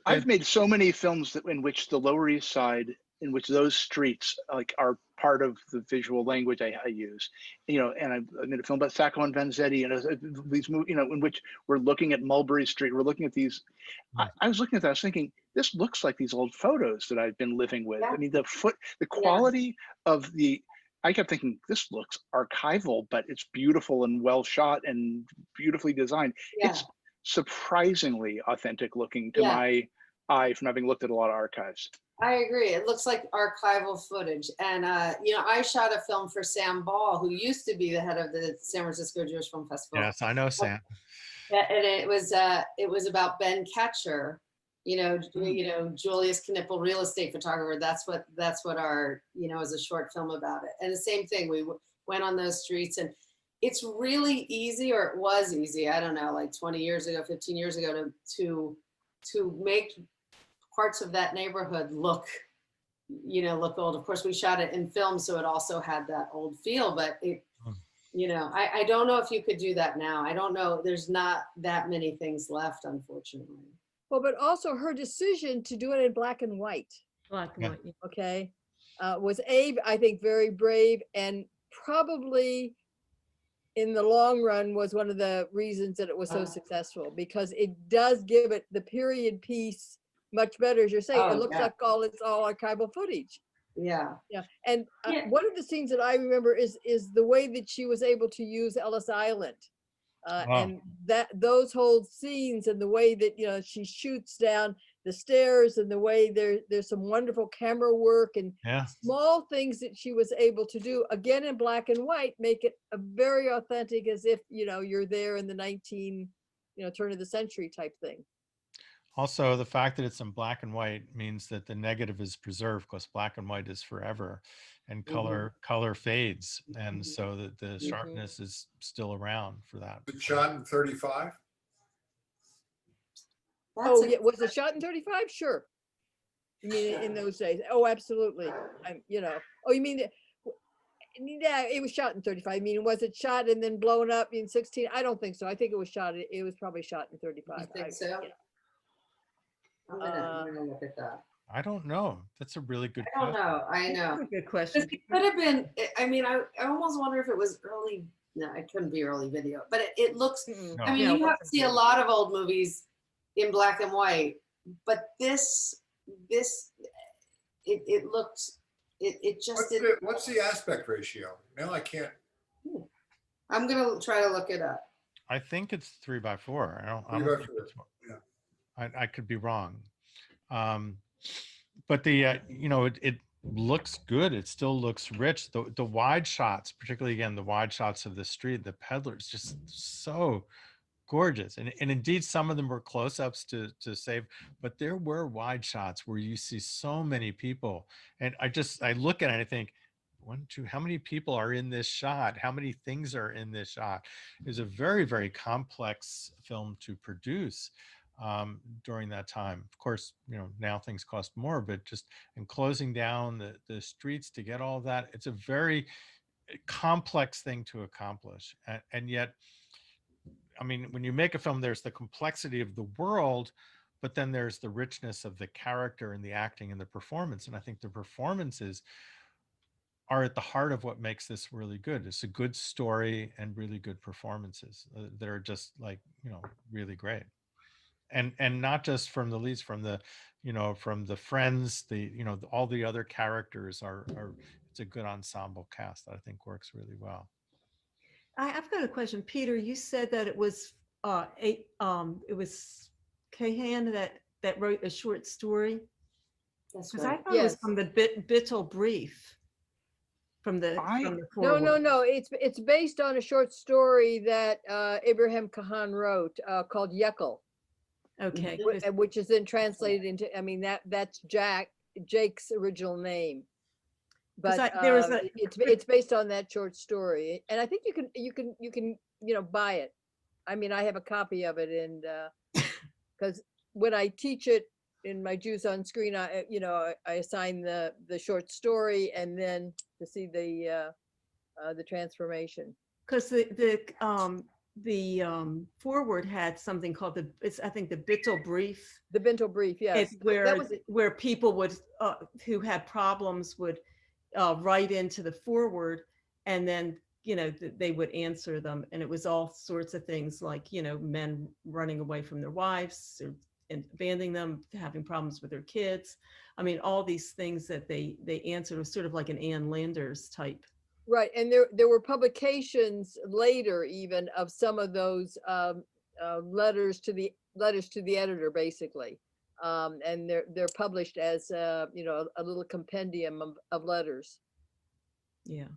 I've made so many films in which the Lower East Side, in which those streets like are part of the visual language I use, you know, and I made a film about Sacco and Vanzetti, and these movies, you know, in which we're looking at Mulberry Street, we're looking at these. I was looking at that, I was thinking, this looks like these old photos that I've been living with. Yeah. I mean, the quality of I kept thinking, this looks archival, but it's beautiful and well shot and beautifully designed. Yeah. It's surprisingly authentic looking to my eye from having looked at a lot of archives. I agree. It looks like archival footage. And, you know, I shot a film for Sam Ball, who used to be the head of the San Francisco Jewish Film Festival. Yes, I know Sam. And it was about Ben Ketcher, you know, Julius Knippel, real estate photographer. That's what our, you know, is a short film about it. And the same thing, we went on those streets, and it's really easy, or it was easy, I don't know, like 20 years ago, 15 years ago, to make parts of that neighborhood look old. Of course, we shot it in film, so it also had that old feel, but it, you know, I don't know if you could do that now. I don't know. There's not that many things left, unfortunately. Well, but also her decision to do it in black and white, Black and white. okay, was I think, very brave, and probably in the long run was one of the reasons that it was so successful, because it does give it the period piece much better, as you're saying. Oh, it looks yeah. like it's all archival footage. Yeah. Yeah, and Yeah. one of the scenes that I remember is the way that she was able to use Ellis Island, and those whole scenes, and the way that, you know, she shoots down the stairs, and the way there's some wonderful camera work and small things that she was able to do, again in black and white, make it a very authentic, as if, you know, you're there in the turn of the century type thing. Also, the fact that it's in black and white means that the negative is preserved, because black and white is forever, and color fades, and so that the sharpness is still around for that. Was it shot in 35? Yeah, was it shot in 35? Sure. You mean in those days? Oh, absolutely. You know. Oh, you mean? Yeah, it was shot in 35. I mean, was it shot and then blown up in 16? I don't think so. I think it was shot. It was probably shot in 35. You think so? You know. I'm gonna look at that. I don't know. That's a really good I don't question. know. I know. That's a good question. It could have been. I mean, I almost wonder if it was early. No, it couldn't be early video. But it looks. Mm-mm. I mean, No, you have to see a wasn't lot of old movies in black and white, but this, it looks. It just. What's the aspect ratio? Now I can't. I'm gonna try to look it up. I think it's 3x4. I don't 3 by think 4, it's more. yeah. I could be wrong. But the, you know, it looks good. It still looks rich. The wide shots, particularly again, the wide shots of the street, the peddlers, just so gorgeous. And indeed, some of them were close-ups to save, but there were wide shots where you see so many people. And I look at it and I think, one, two, how many people are in this shot? How many things are in this shot? It was a very, very complex film to produce during that time. Of course, now things cost more, but just in closing down the streets to get all that, it's a very complex thing to accomplish. And yet, I mean, when you make a film, there's the complexity of the world, but then there's the richness of the character and the acting and the performance. And I think the performances are at the heart of what makes this really good. It's a good story and really good performances that are just like, really great. And not just from the leads, from the, from the friends, all the other characters are it's a good ensemble cast that I think works really well. I've got a question, Peter. You said that it was Cahan that wrote a short story. That's Because I right. thought it was Yes. from the Bittle Brief. From the No, forward. no. It's based on a short story that Abraham Cahan wrote called Yekl, Okay. which is then translated into. I mean, that's Jake's original name, but there was it's based on that short story, and I think you can buy it. I mean, I have a copy of it, and because when I teach it in my Jews on Screen, I assign the short story and then to see the transformation. Because the forward had something called I think the Bittle Brief. The Bintel Brief, yes. It's where people would who had problems would write into the forward, and then they would answer them, and it was all sorts of things like men running away from their wives or abandoning them, having problems with their kids. I mean, all these things that they answered was sort of like an Ann Landers type. Right, and there were publications later even of some of those letters to the editor, basically, and they're published as a little compendium of letters. Yeah.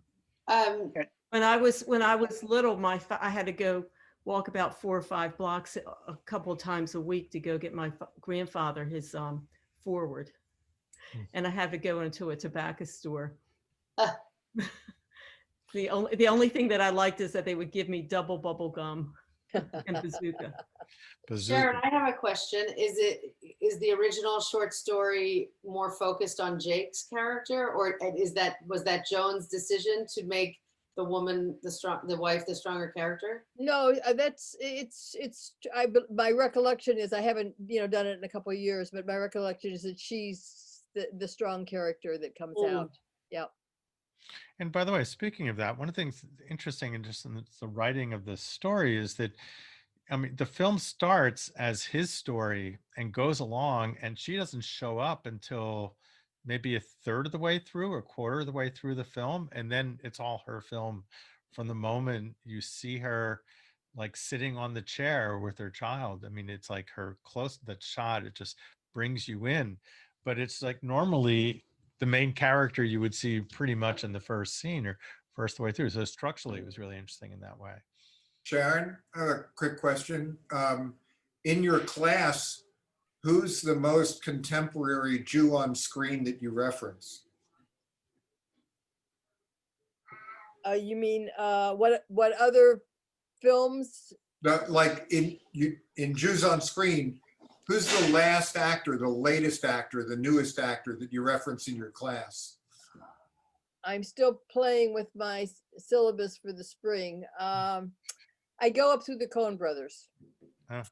Um, When I was little, I had to go walk about 4 or 5 blocks a couple of times a week to go get my grandfather his forward, and I had to go into a tobacco store. The only thing that I liked is that they would give me double bubble gum and bazooka. Sharon, I have a question. Is the original short story more focused on Jake's character, or was that Joan's decision to make the woman the wife the stronger character? No, my recollection is, I haven't done it in a couple of years, but my recollection is that she's the strong character that comes out. Yeah. And by the way, speaking of that, one of the things interesting and just in the writing of this story is that, I mean, the film starts as his story and goes along, and she doesn't show up until maybe a third of the way through or a quarter of the way through the film. And then it's all her film from the moment you see her like sitting on the chair with her child. I mean, it's like that shot, it just brings you in. But it's like normally the main character you would see pretty much in the first scene or first way through. So structurally, it was really interesting in that way. Sharon, I have a quick question. In your class, who's the most contemporary Jew on screen that you reference? You mean what other films? Like in Jews on Screen, who's the last actor, the latest actor, the newest actor that you reference in your class? I'm still playing with my syllabus for the spring. I go up through the Coen brothers. Huh.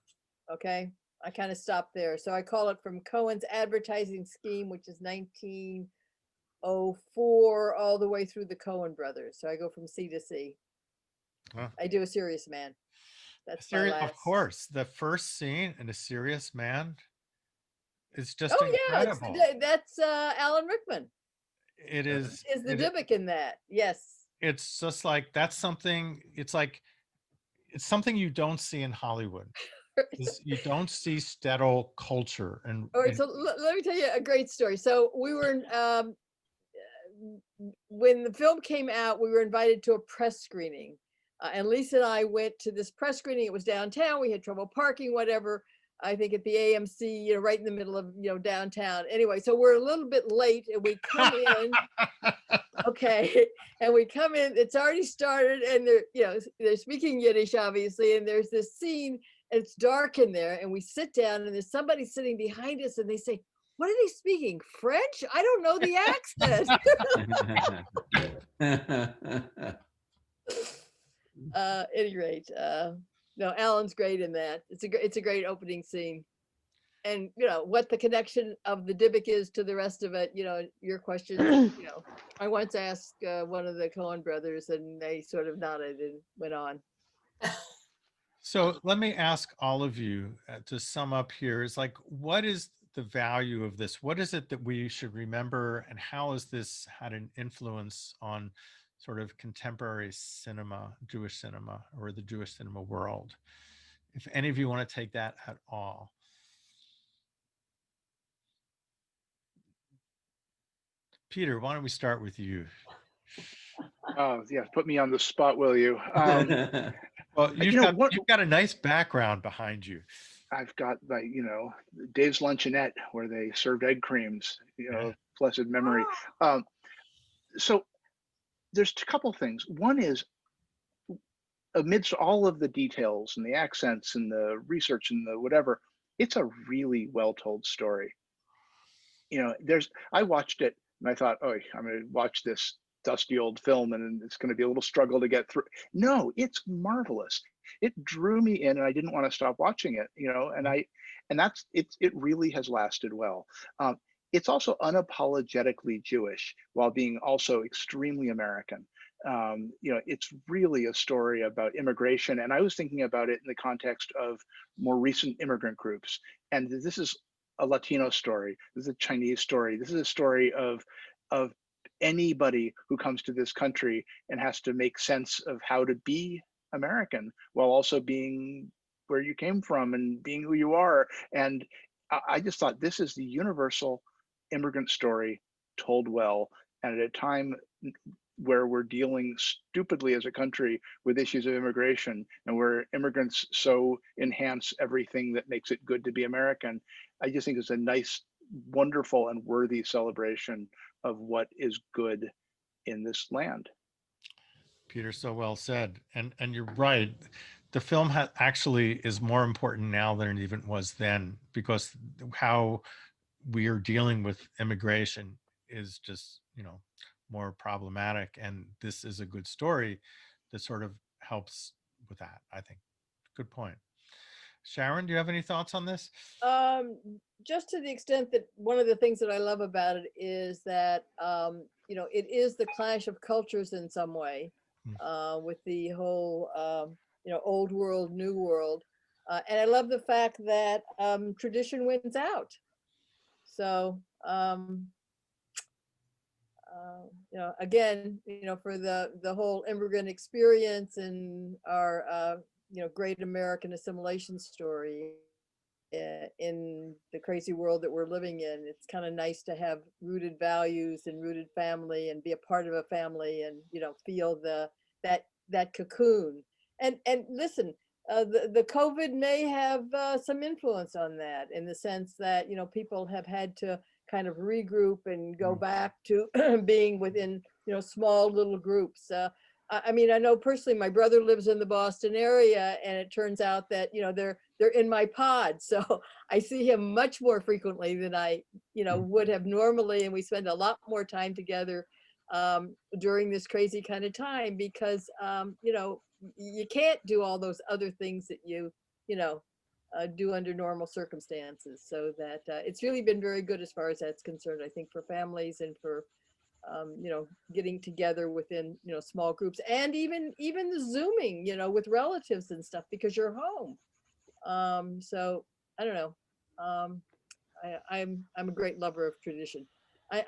Okay, I kind of stop there. So I call it from Cohen's advertising scheme, which is 1904, all the way through the Coen brothers. So I go from C to C. Huh. I do A Serious Man. That's my last. Of course, the first scene in A Serious Man is just Oh incredible. yeah, that's Alan Rickman. It is. Is the Dybbuk in that? Yes. It's just like, that's something, it's something you don't see in Hollywood. You don't see shtetl culture. All right, so let me tell you a great story. So we were when the film came out, we were invited to a press screening, and Lisa and I went to this press screening. It was downtown. We had trouble parking, whatever. I think at the AMC, you know, right in the middle of, you know, downtown. Anyway, so we're a little bit late and we come in. Okay, and we come in, it's already started, and they're, you know, they're speaking Yiddish, obviously, and there's this scene, and it's dark in there, and we sit down, and there's somebody sitting behind us, and they say, what are they speaking? French? I don't know the accent. Any rate, no, Alan's great in that. It's a great opening scene. And you know what the connection of the Dybbuk is to the rest of it, you know, your question, you know, I once asked one of the Coen brothers and they sort of nodded and went on. So let me ask all of you to sum up here, is like, what is the value of this? What is it that we should remember, and how has this had an influence on sort of contemporary cinema, Jewish cinema, or the Jewish cinema world? If any of you want to take that at all. Peter, why don't we start with you? Oh, yeah, put me on the spot, will you? Well, you know, you've got a nice background behind you. I've got, like, you know, Dave's Luncheonette, where they served egg creams, you know, blessed memory. So there's a couple things. One is, amidst all of the details and the accents and the research and the whatever, it's a really well told story. You know, I watched it and I thought, oh, I'm going to watch this dusty old film and it's going to be a little struggle to get through. No, it's marvelous. It drew me in and I didn't want to stop watching it, you know, and that's it. It really has lasted well. It's also unapologetically Jewish while being also extremely American. You know, it's really a story about immigration. And I was thinking about it in the context of more recent immigrant groups. And this is a Latino story. This is a Chinese story. This is a story of anybody who comes to this country and has to make sense of how to be American while also being where you came from and being who you are. And I just thought this is the universal immigrant story told well, and at a time where we're dealing stupidly as a country with issues of immigration and where immigrants so enhance everything that makes it good to be American. I just think it's a nice, wonderful, and worthy celebration of what is good in this land. Peter, so well said. And you're right. The film actually is more important now than it even was then, because how we are dealing with immigration is just, you know, more problematic. And this is a good story that sort of helps with that, I think. Good point. Sharon, do you have any thoughts on this? Just to the extent that one of the things that I love about it is that, you know, it is the clash of cultures in some way, with the whole, you know, old world, new world. And I love the fact that tradition wins out. So, you know, again, you know, for the whole immigrant experience and our, you know, great American assimilation story in the crazy world that we're living in, it's kind of nice to have rooted values and rooted family and be a part of a family and, you know, feel that cocoon. And listen, the COVID may have some influence on that, in the sense that, you know, people have had to kind of regroup and go back to being within, you know, small little groups. I mean, I know personally, my brother lives in the Boston area, and it turns out that, you know, they're in my pod. So I see him much more frequently than I, you know, would have normally. And we spend a lot more time together during this crazy kind of time, because, you know, you can't do all those other things that you know, do under normal circumstances. So that it's really been very good as far as that's concerned, I think, for families and for, you know, getting together within, you know, small groups, and even the Zooming, you know, with relatives and stuff, because you're home. So I don't know. I'm a great lover of tradition.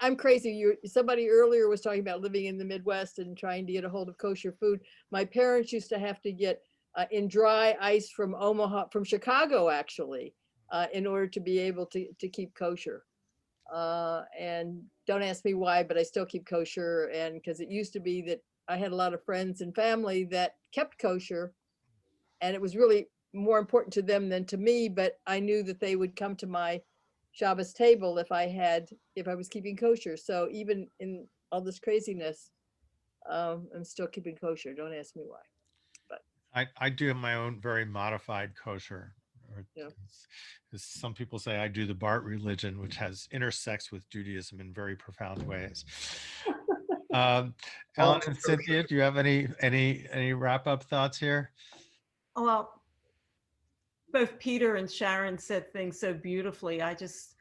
I'm crazy. Somebody earlier was talking about living in the Midwest and trying to get a hold of kosher food. My parents used to have to get in dry ice from Chicago, actually, in order to be able to keep kosher. And don't ask me why, but I still keep kosher. And because it used to be that I had a lot of friends and family that kept kosher, and it was really more important to them than to me, but I knew that they would come to my Shabbos table if I was keeping kosher. So even in all this craziness, I'm still keeping kosher. Don't ask me why. I do my own very modified kosher. Or Yeah. as some people say, I do the Bart religion, which intersects with Judaism in very profound ways. Ellen and Cynthia, do you have any wrap up thoughts here? Well, both Peter and Sharon said things so beautifully. I just,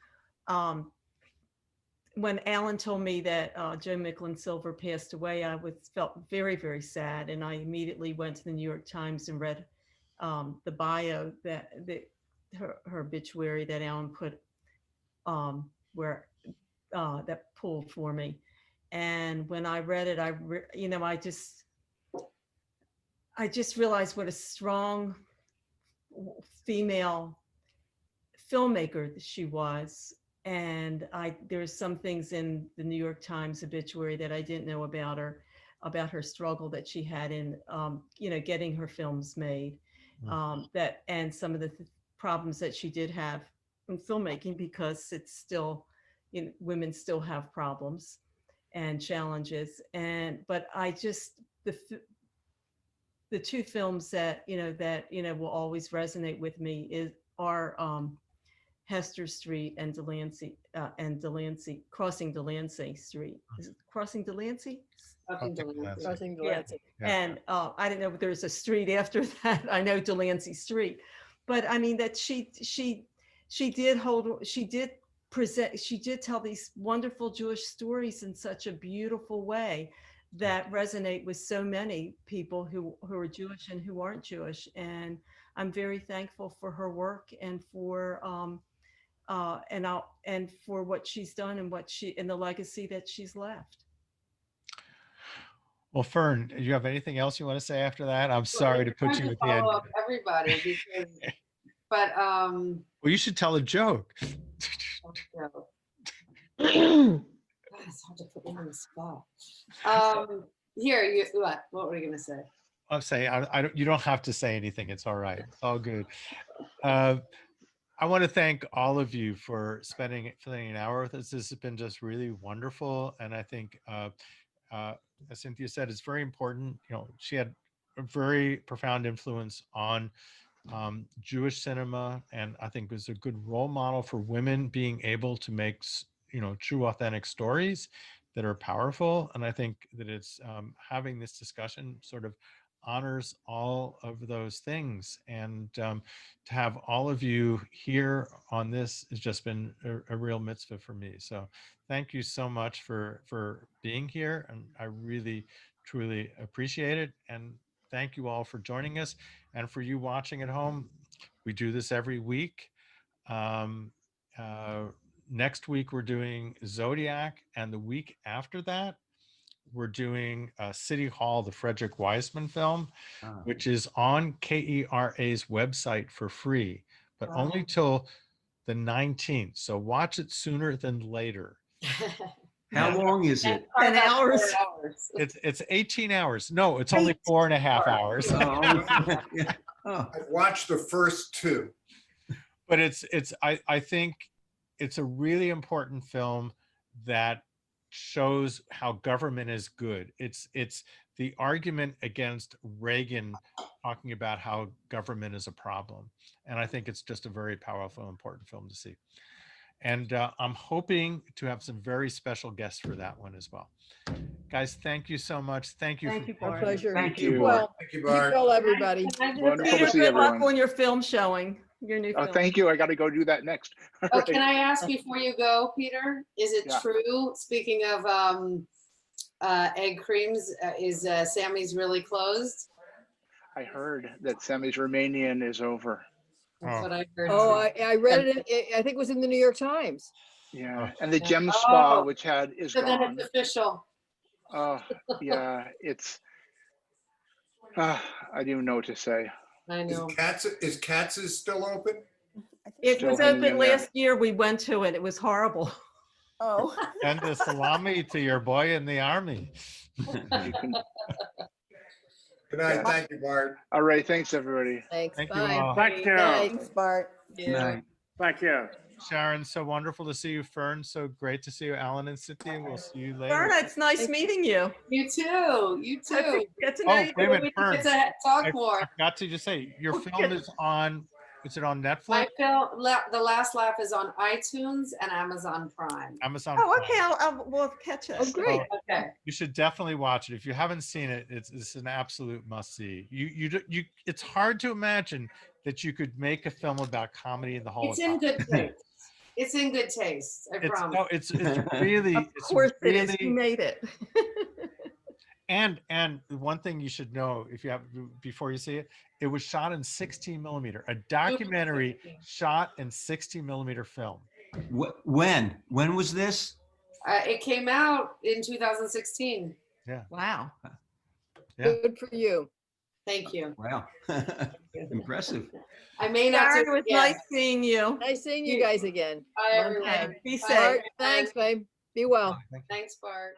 when Alan told me that Joan Micklin Silver passed away, I felt very, very sad. And I immediately went to the New York Times and read the bio her obituary that Alan put that pulled for me. And when I read it, I just realized what a strong female filmmaker she was. And there's some things in the New York Times obituary that I didn't know about her struggle that she had in, getting her films made, and some of the problems that she did have in filmmaking, because it's still, women still have problems and challenges. But I just, the two films that will always resonate with me are Hester Street and Delancey, Crossing Delancey Street. Is it Crossing Delancey? Crossing Yeah. Delancey. And I don't know if there's a street after that. I know Delancey Street, but I mean that she did tell these wonderful Jewish stories in such a beautiful way that resonate with so many people who are Jewish and who aren't Jewish. And I'm very thankful for her work and for for what she's done and the legacy that she's left. Well, Ferne, do you have anything else you want to say after that? I'm sorry to put you at the end. Follow up everybody because, but well, you should tell a joke. It's hard to put me on the spot. Here, what were you gonna say? I'm saying you don't have to say anything. It's all right. It's all good. I want to thank all of you for spending an hour with us. This has been just really wonderful, and I think, as Cynthia said, it's very important. She had a very profound influence on Jewish cinema, and I think was a good role model for women being able to make true, authentic stories that are powerful. And I think that it's having this discussion sort of honors all of those things, and to have all of you here on this has just been a real mitzvah for me. So thank you so much for being here, and I really truly appreciate it. And thank you all for joining us, and for you watching at home. We do this every week. Next week we're doing Zodiac, and the week after that we're doing City Hall, the Frederick Wiseman film, which is on KERA's website for free, but only till the 19th. So watch it sooner than later. How long is it? 10 hours. It's 18 hours. No, it's only 4.5 hours. I've watched the first two. But I think it's a really important film that shows how government is good. It's the argument against Reagan talking about how government is a problem. And I think it's just a very powerful, important film to see. And I'm hoping to have some very special guests for that one as well. Guys, thank you so much. Thank you. Thank you, My Bart. pleasure. Thank Keep you. well. Thank you, Keep Bart. well, everybody. Wonderful Peter, to see good luck everyone. on your film showing, your new film. Thank you. I got to go do that next. Oh, can I ask before you go, Peter? Is it Yeah. true? Speaking of egg creams, is Sammy's really closed? I heard that Sammy's Romanian is over. That's what I heard. Oh, I read it. I think it was in the New York Times. Yeah, and the Gem Spa, Oh. which is So then gone. it's official. Oh, yeah, it's. I don't even know what to say. I know. Is Katz's still open? It Still was hanging open in there. last year. We went to it. It was horrible. Oh. Send a salami to your boy in the army. You can- Good night. Thank you, Bart. All right. Thanks, everybody. Thanks. Thank you Bye. all. Thank you. Thanks, Bart. Good night. Thank you. Sharon, so wonderful to see you. Ferne, so great to see you. Alan and Cynthia, we'll see you later. Ferne, it's nice meeting you. You too. You too. Get to know Oh, you. wait a minute, We Ferne. get to talk I more. forgot to just say, your Okay. film is on, is it on Netflix? My film, The Last Laugh, is on iTunes and Amazon Prime. Amazon Oh, Prime. okay. we'll catch it. Oh, great. Okay. You should definitely watch it. If you haven't seen it, it's an absolute must see. It's hard to imagine that you could make a film about comedy in the It's in Holocaust. good taste. It's in good taste. I promise. No, it's really, Of it's course it is. really, You made it. and one thing you should know if you have before you see it, it was shot in 16 millimeter, a documentary shot in 16 millimeter film. When was this? It came out in 2016. Wow. Yeah. Good for you. Thank you. Wow. Impressive. I may not Sharon, do it it was again. nice seeing you. Nice seeing you guys again. Bye, everyone. Okay. Be Bye. safe. Bart, thanks, babe. Be well. Thanks, Bart.